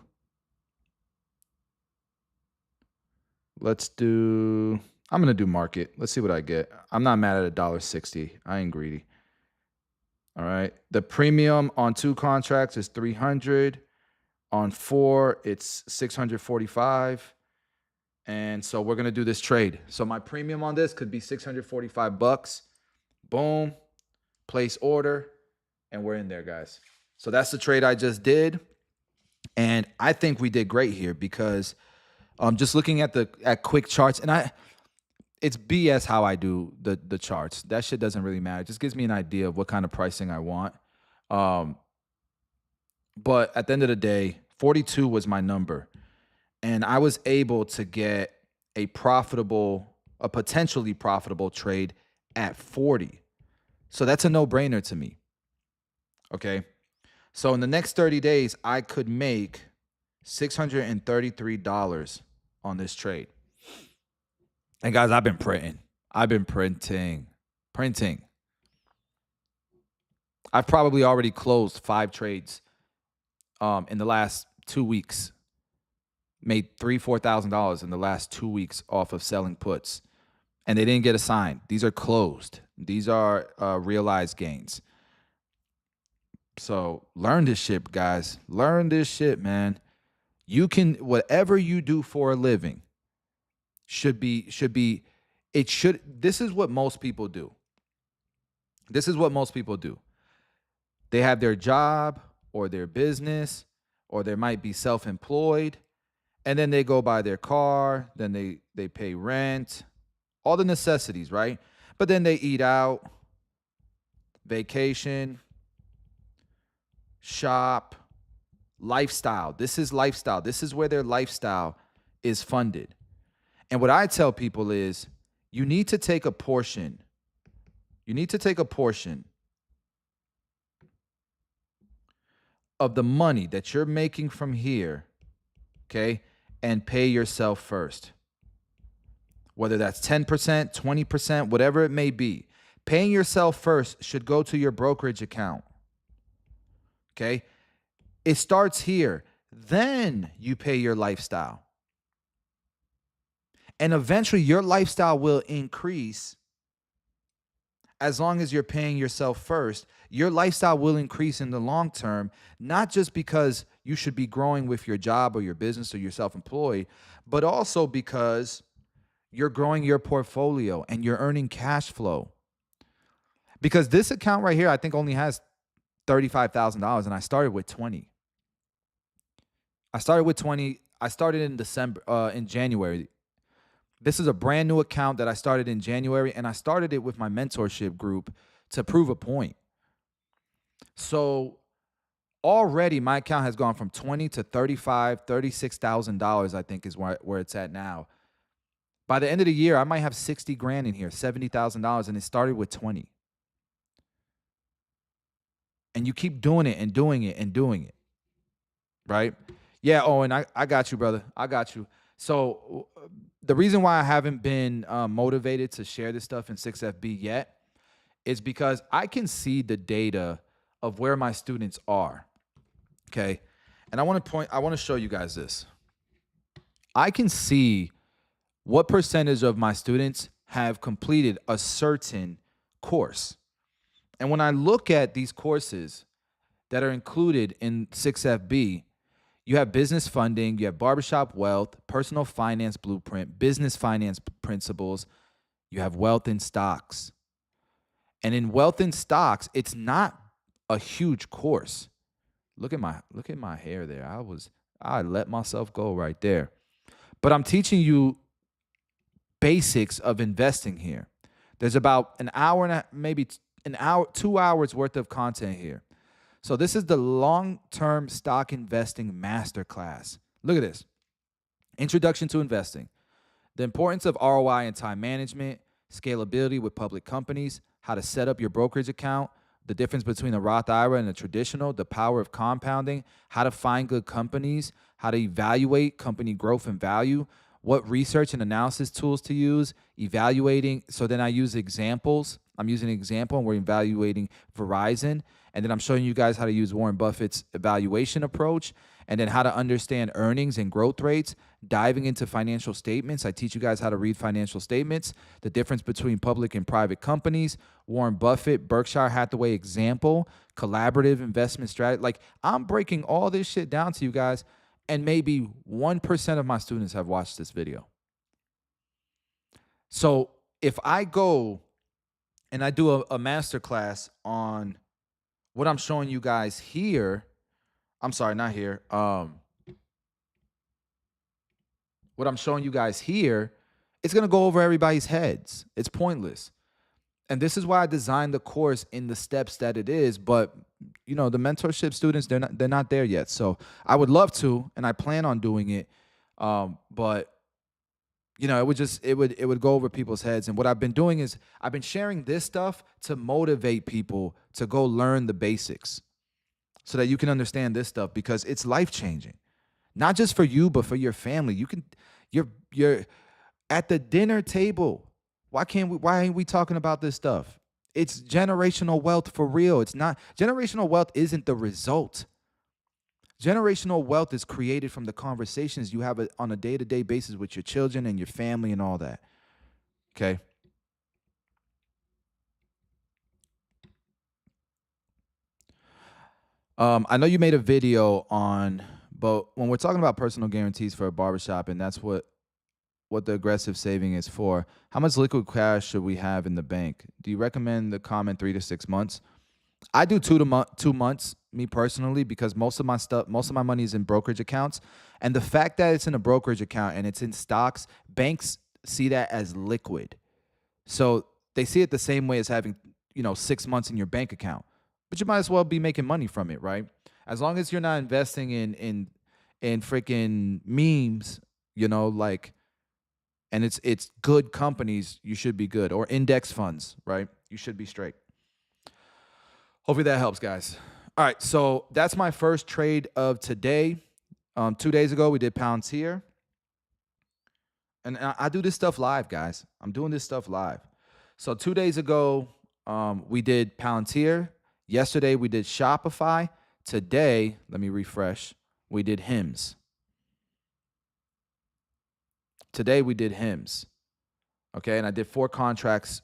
I'm gonna do market. Let's see what I get. I'm not mad at $1.60. I ain't greedy. All right. The premium on 2 contracts is 300. On 4, it's 645. And so we're going to do this trade. So my premium on this could be $645. Boom. Place order. And we're in there, guys. So that's the trade I just did. And I think we did great here because just looking at quick charts, and it's BS how I do the charts. That shit doesn't really matter. It just gives me an idea of what kind of pricing I want. But at the end of the day, 42 was my number. And I was able to get a potentially profitable trade at 40. So that's a no-brainer to me. Okay. So in the next 30 days, I could make $633 on this trade. And guys, I've been printing. I've probably already closed 5 trades in the last 2 weeks. Made $3,000-$4,000 in the last 2 weeks off of selling puts. And they didn't get assigned. These are closed. These are realized gains. So learn this shit, guys. Learn this shit, man. You can, whatever you do for a living this is what most people do. They have their job or their business, or they might be self-employed, and then they go buy their car, then they pay rent, all the necessities, right? But then they eat out, vacation, shop, lifestyle. This is lifestyle. This is where their lifestyle is funded. And what I tell people is you need to take a portion. Of the money that you're making from here, okay, and pay yourself first. Whether that's 10%, 20%, whatever it may be. Paying yourself first should go to your brokerage account. Okay? It starts here. Then you pay your lifestyle. And eventually your lifestyle will increase as long as you're paying yourself first. Your lifestyle will increase in the long term, not just because you should be growing with your job or your business or you're self-employed, but also because you're growing your portfolio and you're earning cash flow. Because this account right here, I think only has $35,000, and I started with 20. I started in January. This is a brand new account that I started in January, and I started it with my mentorship group to prove a point. So already my account has gone from 20 to 35, $36,000, I think is where it's at now. By the end of the year, I might have 60 grand in here, $70,000, and it started with 20. And you keep doing it and doing it and doing it, right? Yeah, Owen, I got you, brother. I got you. So the reason why I haven't been motivated to share this stuff in 6FB yet is because I can see the data of where my students are, okay? And I want to show you guys this. I can see what percentage of my students have completed a certain course. And when I look at these courses that are included in 6FB, you have business funding, you have barbershop wealth, personal finance blueprint, business finance principles, you have wealth in stocks. And in wealth in stocks, it's not a huge course. Look at my hair there. I let myself go right there. But I'm teaching you basics of investing here. There's about an hour and maybe an hour, 2 hours worth of content here. So this is the long-term stock investing masterclass. Look at this. Introduction to investing. The importance of ROI and time management, scalability with public companies, how to set up your brokerage account, the difference between a Roth IRA and a traditional, the power of compounding, how to find good companies, how to evaluate company growth and value, what research and analysis tools to use, evaluating. So then I use examples. I'm using an example and we're evaluating Verizon. And then I'm showing you guys how to use Warren Buffett's evaluation approach, and then how to understand earnings and growth rates, diving into financial statements. I teach you guys how to read financial statements, the difference between public and private companies, Warren Buffett, Berkshire Hathaway example, collaborative investment strategy. Like, I'm breaking all this shit down to you guys, and maybe 1% of my students have watched this video. So if I go and I do a masterclass on what I'm showing you guys here, I'm sorry, not here. What I'm showing you guys here, it's going to go over everybody's heads. It's pointless. And this is why I designed the course in the steps that it is. But, you know, the mentorship students, they're not there yet. So I would love to, and I plan on doing it. But, you know, it would go over people's heads. And what I've been doing is I've been sharing this stuff to motivate people to go learn the basics, so that you can understand this stuff, because it's life-changing. Not just for you, but for your family. You're at the dinner table. Why ain't we talking about this stuff? It's generational wealth for real. It's not, generational wealth isn't the result. Generational wealth is created from the conversations you have on a day-to-day basis with your children and your family and all that. Okay? I know you made a video on, but when we're talking about personal guarantees for a barbershop, and that's what the aggressive saving is for, how much liquid cash should we have in the bank? Do you recommend the common 3 to 6 months? I do 2 months, me personally, because most of my money is in brokerage accounts. And the fact that it's in a brokerage account and it's in stocks, banks see that as liquid. So they see it the same way as having, 6 months in your bank account. But you might as well be making money from it, right? As long as you're not investing in freaking memes, and it's good companies, you should be good. Or index funds, right? You should be straight. Hopefully that helps, guys. All right, so that's my first trade of today. 2 days ago, we did Palantir. And I do this stuff live, guys. I'm doing this stuff live. So 2 days ago, we did Palantir. Yesterday, we did Shopify. Today, let me refresh, we did HIMS. Today, we did HIMS. Okay, and I did 4 contracts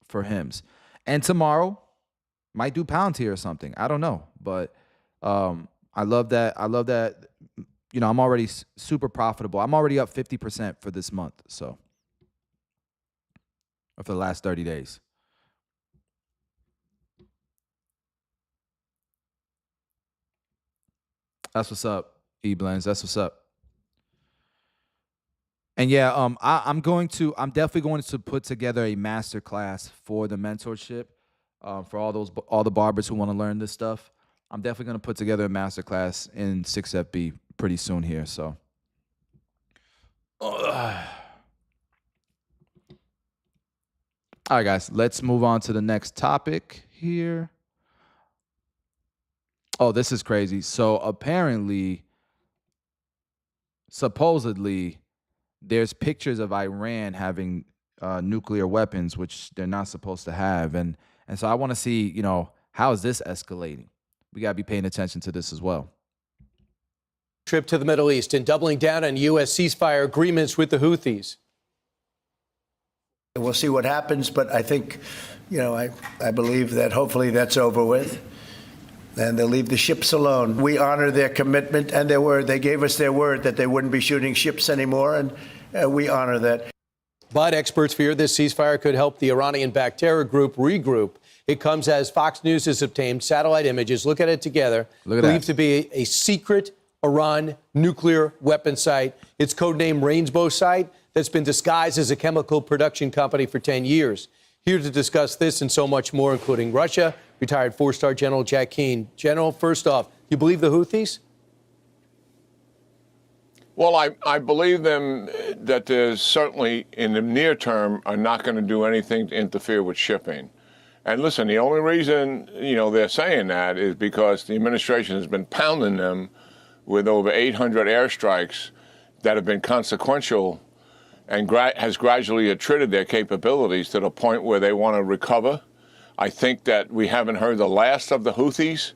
for HIMS. And tomorrow, might do Palantir or something. I don't know. But I love that. I'm already super profitable. I'm already up 50% for this month. So, or for the last 30 days. That's what's up, E-Blends. That's what's up. And yeah, I'm definitely going to put together a master class for the mentorship, for all the barbers who want to learn this stuff. I'm definitely going to put together a masterclass in 6FB pretty soon here. So, all right, guys, let's move on to the next topic here. Oh, this is crazy. So apparently, supposedly, there's pictures of Iran having nuclear weapons, which they're not supposed to have. And so I want to see, how is this escalating? We got to be paying attention to this as well. Trip to the Middle East and doubling down on U.S. ceasefire agreements with the Houthis. We'll see what happens, but I think, I believe that hopefully that's over with. And they'll leave the ships alone. We honor their commitment and their word. They gave us their word that they wouldn't be shooting ships anymore, and we honor that. But experts fear this ceasefire could help the Iranian-backed terror group regroup. It comes as Fox News has obtained satellite images. Look at it together. Believed to be a secret Iran nuclear weapon site. It's codenamed Rainbow Site that's been disguised as a chemical production company for 10 years. Here to discuss this and so much more, including Russia, retired four-star General Jack Keane. General, first off, you believe the Houthis? Well, I believe them that there's certainly in the near term are not going to do anything to interfere with shipping. And listen, the only reason, they're saying that is because the administration has been pounding them with over 800 airstrikes that have been consequential and has gradually attrited their capabilities to the point where they want to recover. I think that we haven't heard the last of the Houthis,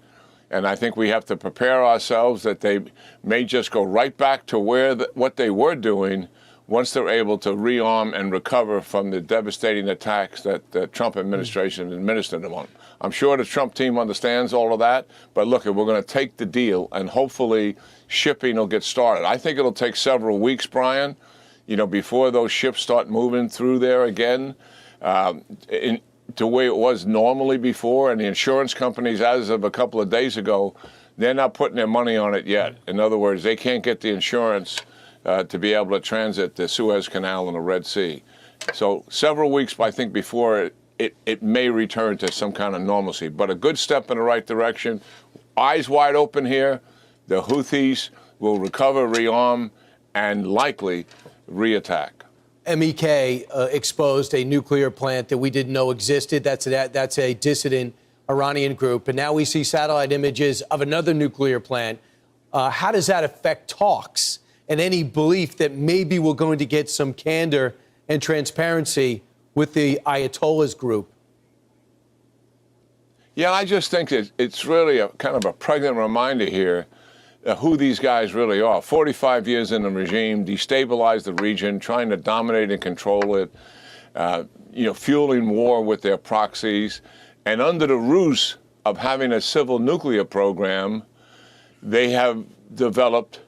and I think we have to prepare ourselves that they may just go right back to what they were doing once they're able to rearm and recover from the devastating attacks that the Trump administration administered them on. I'm sure the Trump team understands all of that, but look, we're going to take the deal, and hopefully shipping will get started. I think it'll take several weeks, Brian, before those ships start moving through there again, the way it was normally before. And the insurance companies, as of a couple of days ago, they're not putting their money on it yet. In other words, they can't get the insurance to be able to transit the Suez Canal and the Red Sea. So several weeks, I think, before it may return to some kind of normalcy. But a good step in the right direction. Eyes wide open here. The Houthis will recover, rearm, and likely reattack. MEK exposed a nuclear plant that we didn't know existed. That's a dissident Iranian group. And now we see satellite images of another nuclear plant. How does that affect talks and any belief that maybe we're going to get some candor and transparency with the Ayatollahs group? Yeah, I just think it's really a kind of a pregnant reminder here who these guys really are. 45 years in the regime, destabilized the region, trying to dominate and control it, fueling war with their proxies. And under the ruse of having a civil nuclear program, they have developed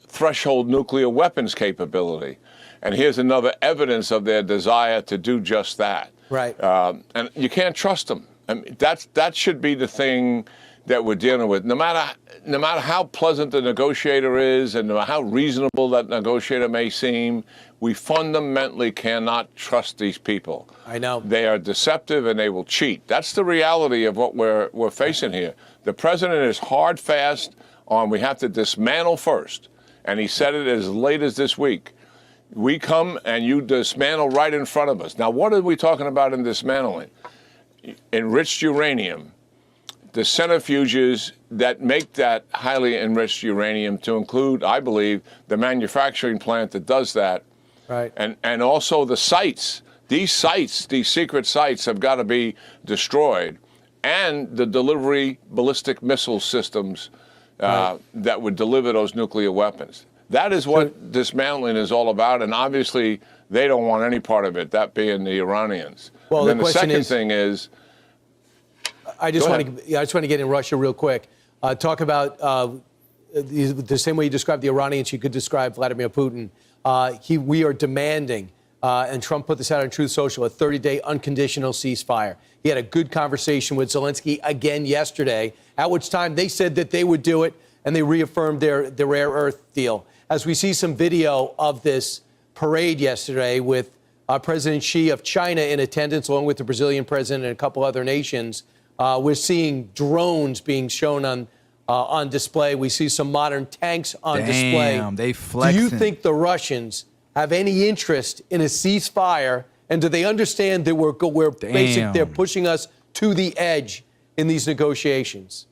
threshold nuclear weapons capability. And here's another evidence of their desire to do just that. Right. And you can't trust them. I mean, that should be the thing that we're dealing with. No matter how pleasant the negotiator is and no matter how reasonable that negotiator may seem, we fundamentally cannot trust these people. I know. They are deceptive and they will cheat. That's the reality of what we're facing here. The president is hard fast on we have to dismantle first. And he said it as late as this week. We come and you dismantle right in front of us. Now, what are we talking about in dismantling? Enriched uranium, the centrifuges that make that highly enriched uranium, to include, I believe, the manufacturing plant that does that. Right. And also the sites. These secret sites have got to be destroyed. And the delivery ballistic missile systems that would deliver those nuclear weapons. That is what dismantling is all about. And obviously, they don't want any part of it, that being the Iranians. Well, and then the second thing is, I just want to get in Russia real quick. Talk about the same way you described the Iranians, you could describe Vladimir Putin. We are demanding, and Trump put this out on Truth Social, a 30-day unconditional ceasefire. He had a good conversation with Zelensky again yesterday, at which time they said that they would do it, and they reaffirmed their rare earth deal. As we see some video of this parade yesterday with President Xi of China in attendance, along with the Brazilian president and a couple other nations, We're seeing drones being shown on display. We see some modern tanks on display. Damn, they Do flexing. you think the Russians have any interest in a ceasefire? And do they understand that they're pushing us to the edge in these negotiations?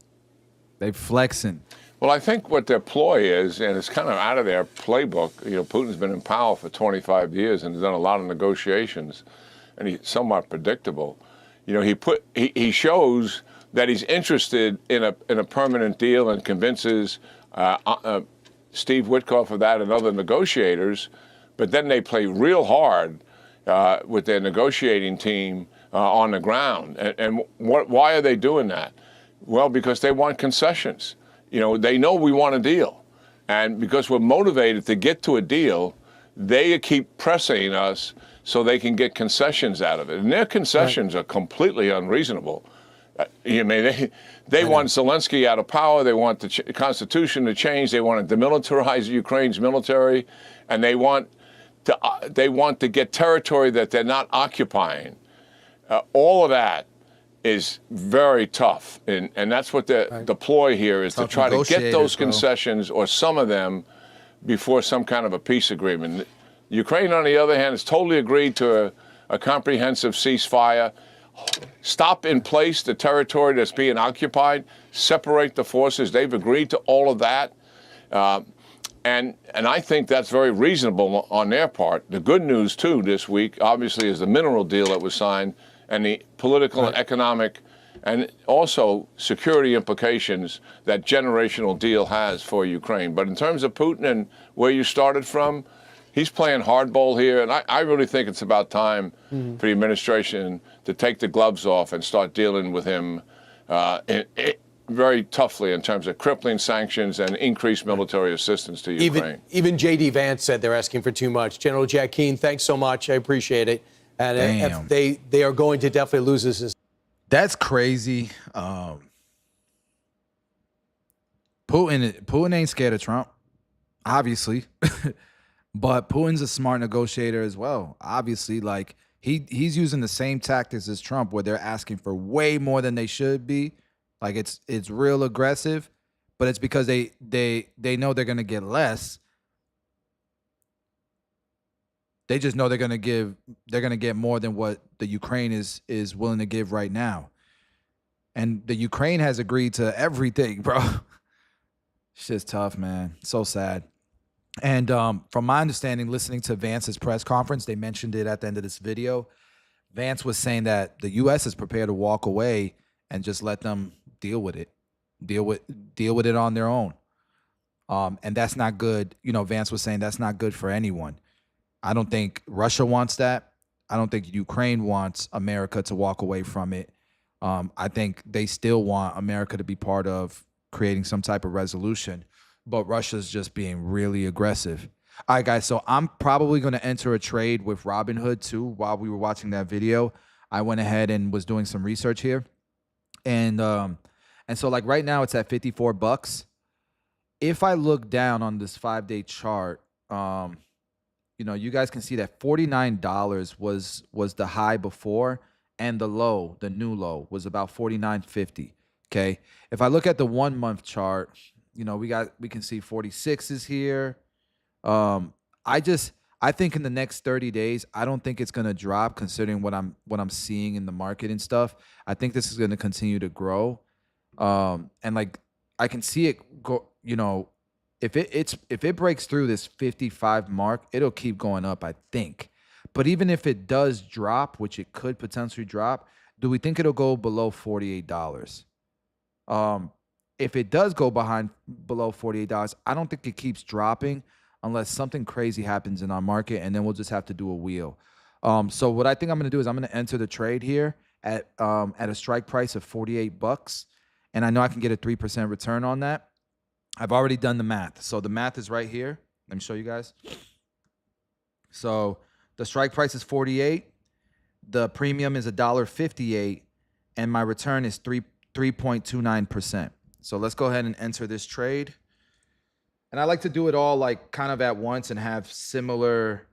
They flexing. Well, I think what their ploy is, and it's kind of out of their playbook. Putin's been in power for 25 years and has done a lot of negotiations, and he's somewhat predictable. He shows that he's interested in a permanent deal and convinces Steve Witkoff of that and other negotiators, but then they play real hard with their negotiating team on the ground. And why are they doing that? Well, because they want concessions. They know we want a deal. And because we're motivated to get to a deal, they keep pressing us so they can get concessions out of it. And their concessions are completely unreasonable. They want Zelensky out of power. They want the Constitution to change. They want to demilitarize Ukraine's military. And they want to get territory that they're not occupying. All of that is very tough, and that's what the ploy here is, to try to get those concessions, or some of them, before some kind of a peace agreement. Ukraine, on the other hand, has totally agreed to a comprehensive ceasefire, stop in place the territory that's being occupied, separate the forces. They've agreed to all of that, and I think that's very reasonable on their part. The good news, too, this week, obviously, is the mineral deal that was signed, and the political and economic and also security implications that generational deal has for Ukraine. But in terms of Putin and where you started from, he's playing hardball here, and I really think it's about time for the administration to take the gloves off and start dealing with him very toughly in terms of crippling sanctions and increased military assistance to Ukraine. Even J.D. Vance said they're asking for too much. General Jack Keane, thanks so much. I appreciate it. And if they are going to definitely lose this. That's crazy. Putin ain't scared of Trump, obviously. But Putin's a smart negotiator as well. Obviously, like he's using the same tactics as Trump, where they're asking for way more than they should be. Like it's real aggressive, but it's because they know they're gonna get less. They just know they're gonna get more than what the Ukraine is willing to give right now. And the Ukraine has agreed to everything, bro. It's just tough, man. So sad. And from my understanding, listening to Vance's press conference, they mentioned it at the end of this video. Vance was saying that the U.S. is prepared to walk away and just let them deal with it on their own. And that's not good. Vance was saying that's not good for anyone. I don't think Russia wants that. I don't think Ukraine wants America to walk away from it. I think they still want America to be part of creating some type of resolution. But Russia's just being really aggressive. All right, guys, so I'm probably going to enter a trade with Robinhood, too, while we were watching that video. I went ahead and was doing some research here. And so, like, right now it's at $54. If I look down on this 5-day chart, you guys can see that $49 was the high before, and the low, the new low, was about $49.50. Okay. If I look at the 1 month chart, we can see 46 is here. I think in the next 30 days, I don't think it's gonna drop, considering what I'm seeing in the market and stuff. I think this is gonna continue to grow. And like I can see it go, if it breaks through this 55 mark, it'll keep going up, I think. But even if it does drop, which it could potentially drop, do we think it'll go below $48? If it does go below $48, I don't think it keeps dropping unless something crazy happens in our market, and then we'll just have to do a wheel. So what I think I'm going to do is I'm going to enter the trade here at a strike price of $48, and I know I can get a 3% return on that. I've already done the math. So the math is right here. Let me show you guys. So the strike price is 48. The premium is $1.58, and my return is 3.29%. So let's go ahead and enter this trade. And I like to do it all like kind of at once and have similar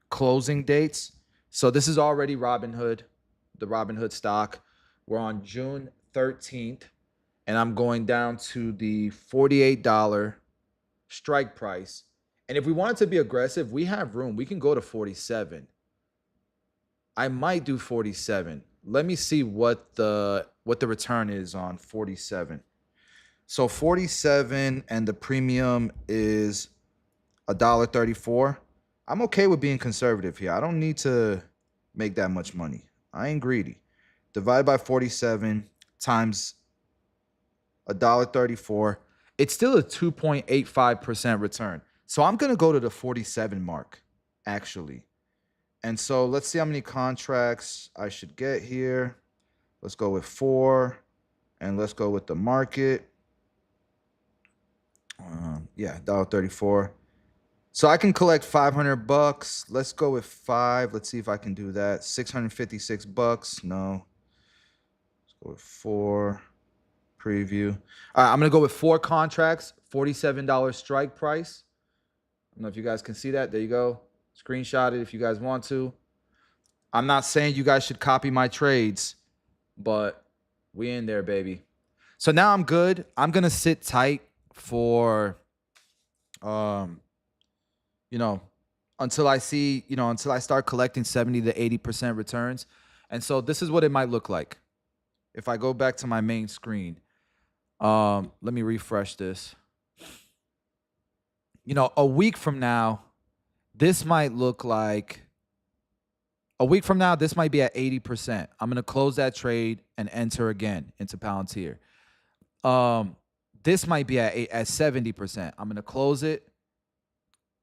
closing dates. So this is already Robinhood, the Robinhood stock. We're on June 13th, and I'm going down to the $48 strike price. And if we wanted to be aggressive, we have room. We can go to 47. I might do 47. Let me see what the return is on 47. So 47 and the premium is $1.34. I'm okay with being conservative here. I don't need to make that much money. I ain't greedy. Divide by 47 times $1.34. It's still a 2.85% return. So I'm going to go to the 47 mark, actually. And so let's see how many contracts I should get here. Let's go with 4, and let's go with the market. Yeah, $1.34. So I can collect $500. Let's go with 5. Let's see if I can do that. $656. No. Let's go with 4. Preview. All right, I'm gonna go with 4 contracts. $47 strike price. I don't know if you guys can see that. There you go. Screenshot it if you guys want to. I'm not saying you guys should copy my trades, but we in there, baby. So now I'm good. I'm gonna sit tight for until I see, until I start collecting 70 to 80% returns. And so this is what it might look like. If I go back to my main screen, let me refresh this. A week from now, this might look like, a week from now, this might be at 80%. I'm going to close that trade and enter again into Palantir. This might be at 70%. I'm going to close it,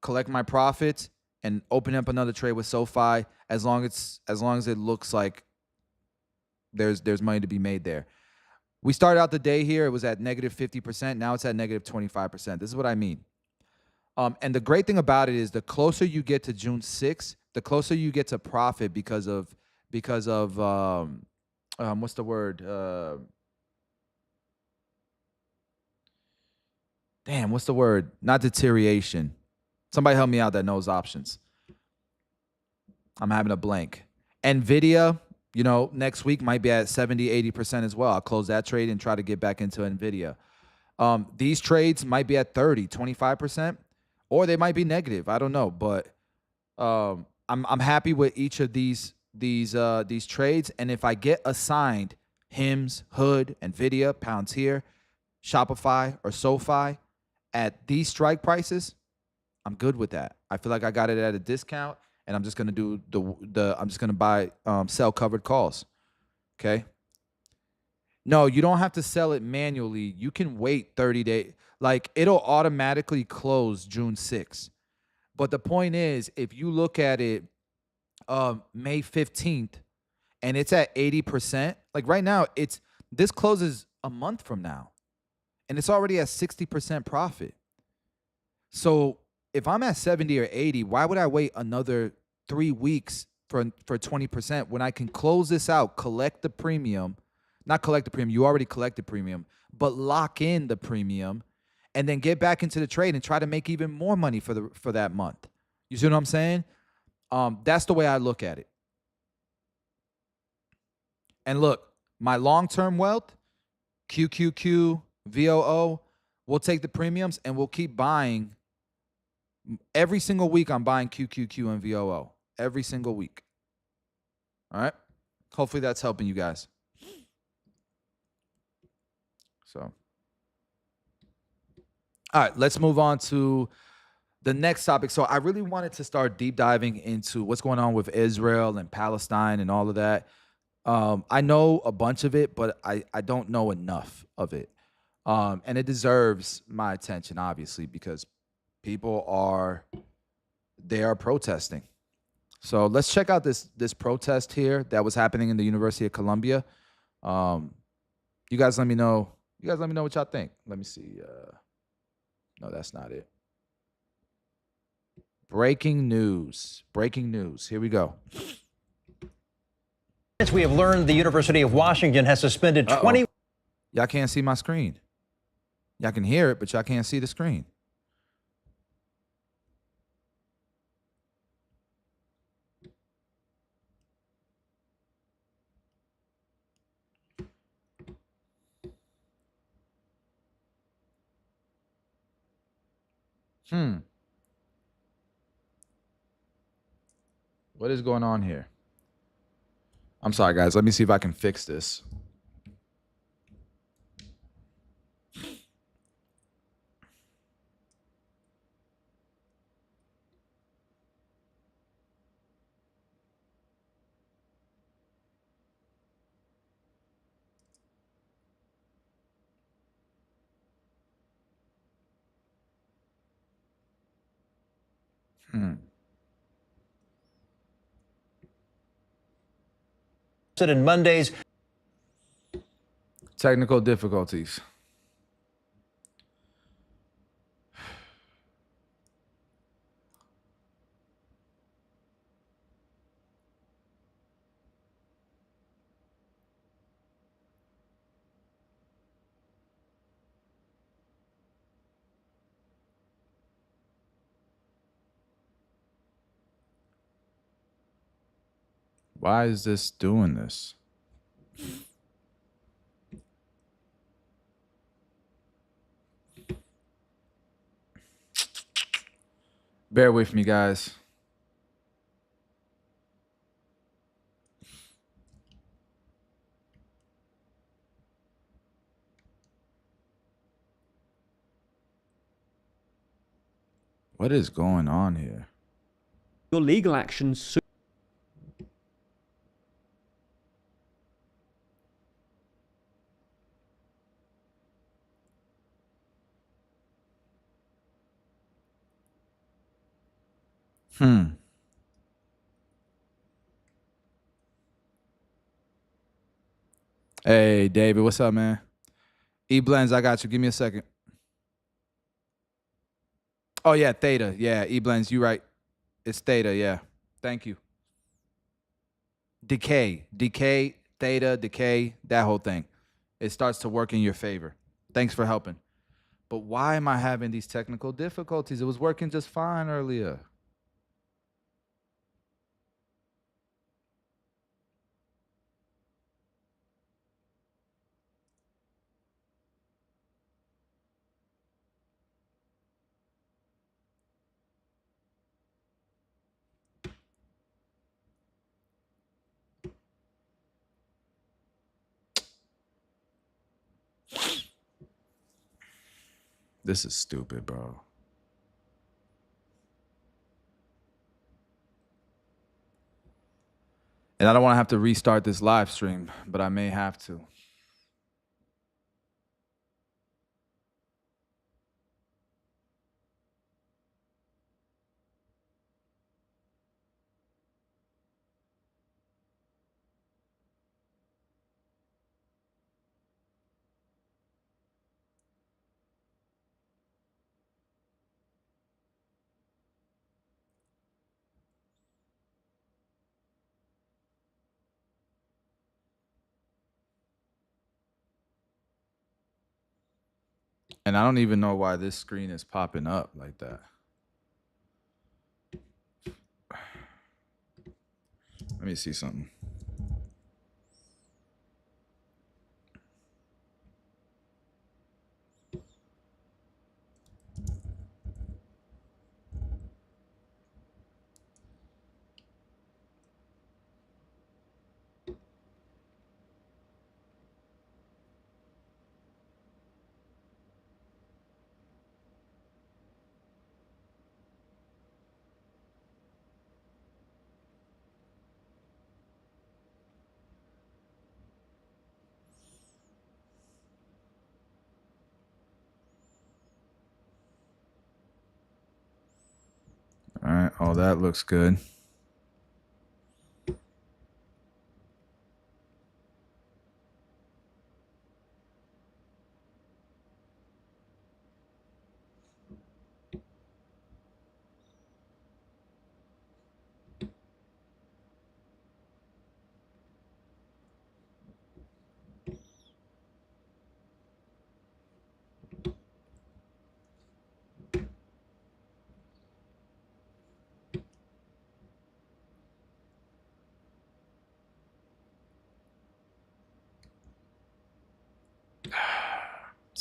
collect my profits, and open up another trade with SoFi as long as it looks like there's money to be made there. We started out the day here, it was at negative 50%. Now it's at negative 25%. This is what I mean. And the great thing about it is the closer you get to June 6th, the closer you get to profit because of what's the word? What's the word? Not deterioration. Somebody help me out that knows options. I'm having a blank. NVIDIA, next week might be at 70, 80% as well. I'll close that trade and try to get back into NVIDIA. These trades might be at 30, 25%, or they might be negative. I don't know, but I'm happy with each of these trades. And if I get assigned HIMS, Hood, NVIDIA, Palantir, Shopify, or SoFi at these strike prices, I'm good with that. I feel like I got it at a discount, and I'm just gonna do I'm just gonna buy sell covered calls. Okay. No, you don't have to sell it manually. You can wait 30 days. Like, it'll automatically close June 6th. But the point is, if you look at it May 15th and it's at 80%, like right now, this closes a month from now and it's already at 60% profit. So if I'm at 70 or 80, why would I wait another 3 weeks for 20% when I can close this out, collect the premium, not collect the premium, you already collected premium, but lock in the premium and then get back into the trade and try to make even more money for that month. You see what I'm saying? That's the way I look at it. And look, my long-term wealth, QQQ, VOO, we'll take the premiums and we'll keep buying. Every single week I'm buying QQQ and VOO. Every single week. All right? Hopefully that's helping you guys. So, all right, let's move on to the next topic. So I really wanted to start deep diving into what's going on with Israel and Palestine and all of that. I know a bunch of it, but I don't know enough of it. And it deserves my attention, obviously, because people are protesting. So let's check out this protest here that was happening in the University of Columbia. You guys let me know. You guys let me know what y'all think. Let me see. No, that's not it. Breaking news. Breaking news. Here we go. We have learned the University of Washington has suspended 20. Y'all can't see my screen. Y'all can hear it, but y'all can't see the screen. Hmm. What is going on here? I'm sorry, guys. Let me see if I can fix this. Hmm. In Monday's Technical difficulties. Why is this doing this? Bear with me, guys. What is going on here? Your legal actions soon. Hmm. Hey, David, what's up, man? E-Blends, I got you. Give me a second. Oh, yeah, Theta. Yeah, E-Blends, you right. It's Theta, yeah. Thank you. Decay, Theta, decay, that whole thing. It starts to work in your favor. Thanks for helping. But why am I having these technical difficulties? It was working just fine earlier. This is stupid, bro. And I don't want to have to restart this live stream, but I may have to. And I don't even know why this screen is popping up like that. Let me see something. All right. Oh, that looks good.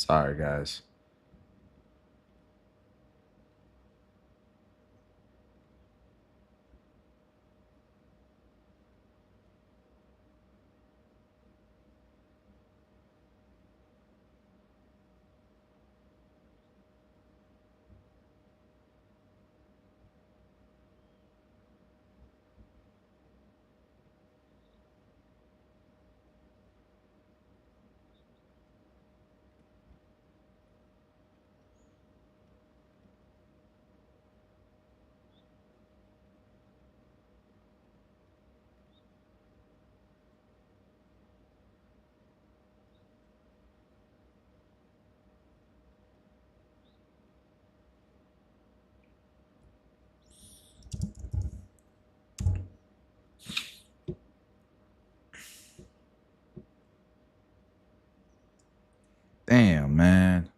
Sorry, guys. Damn, man.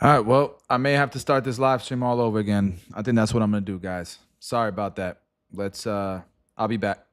All right, well, I may have to start this live stream all over again. I think that's what I'm gonna do, guys. Sorry about that. I'll be back.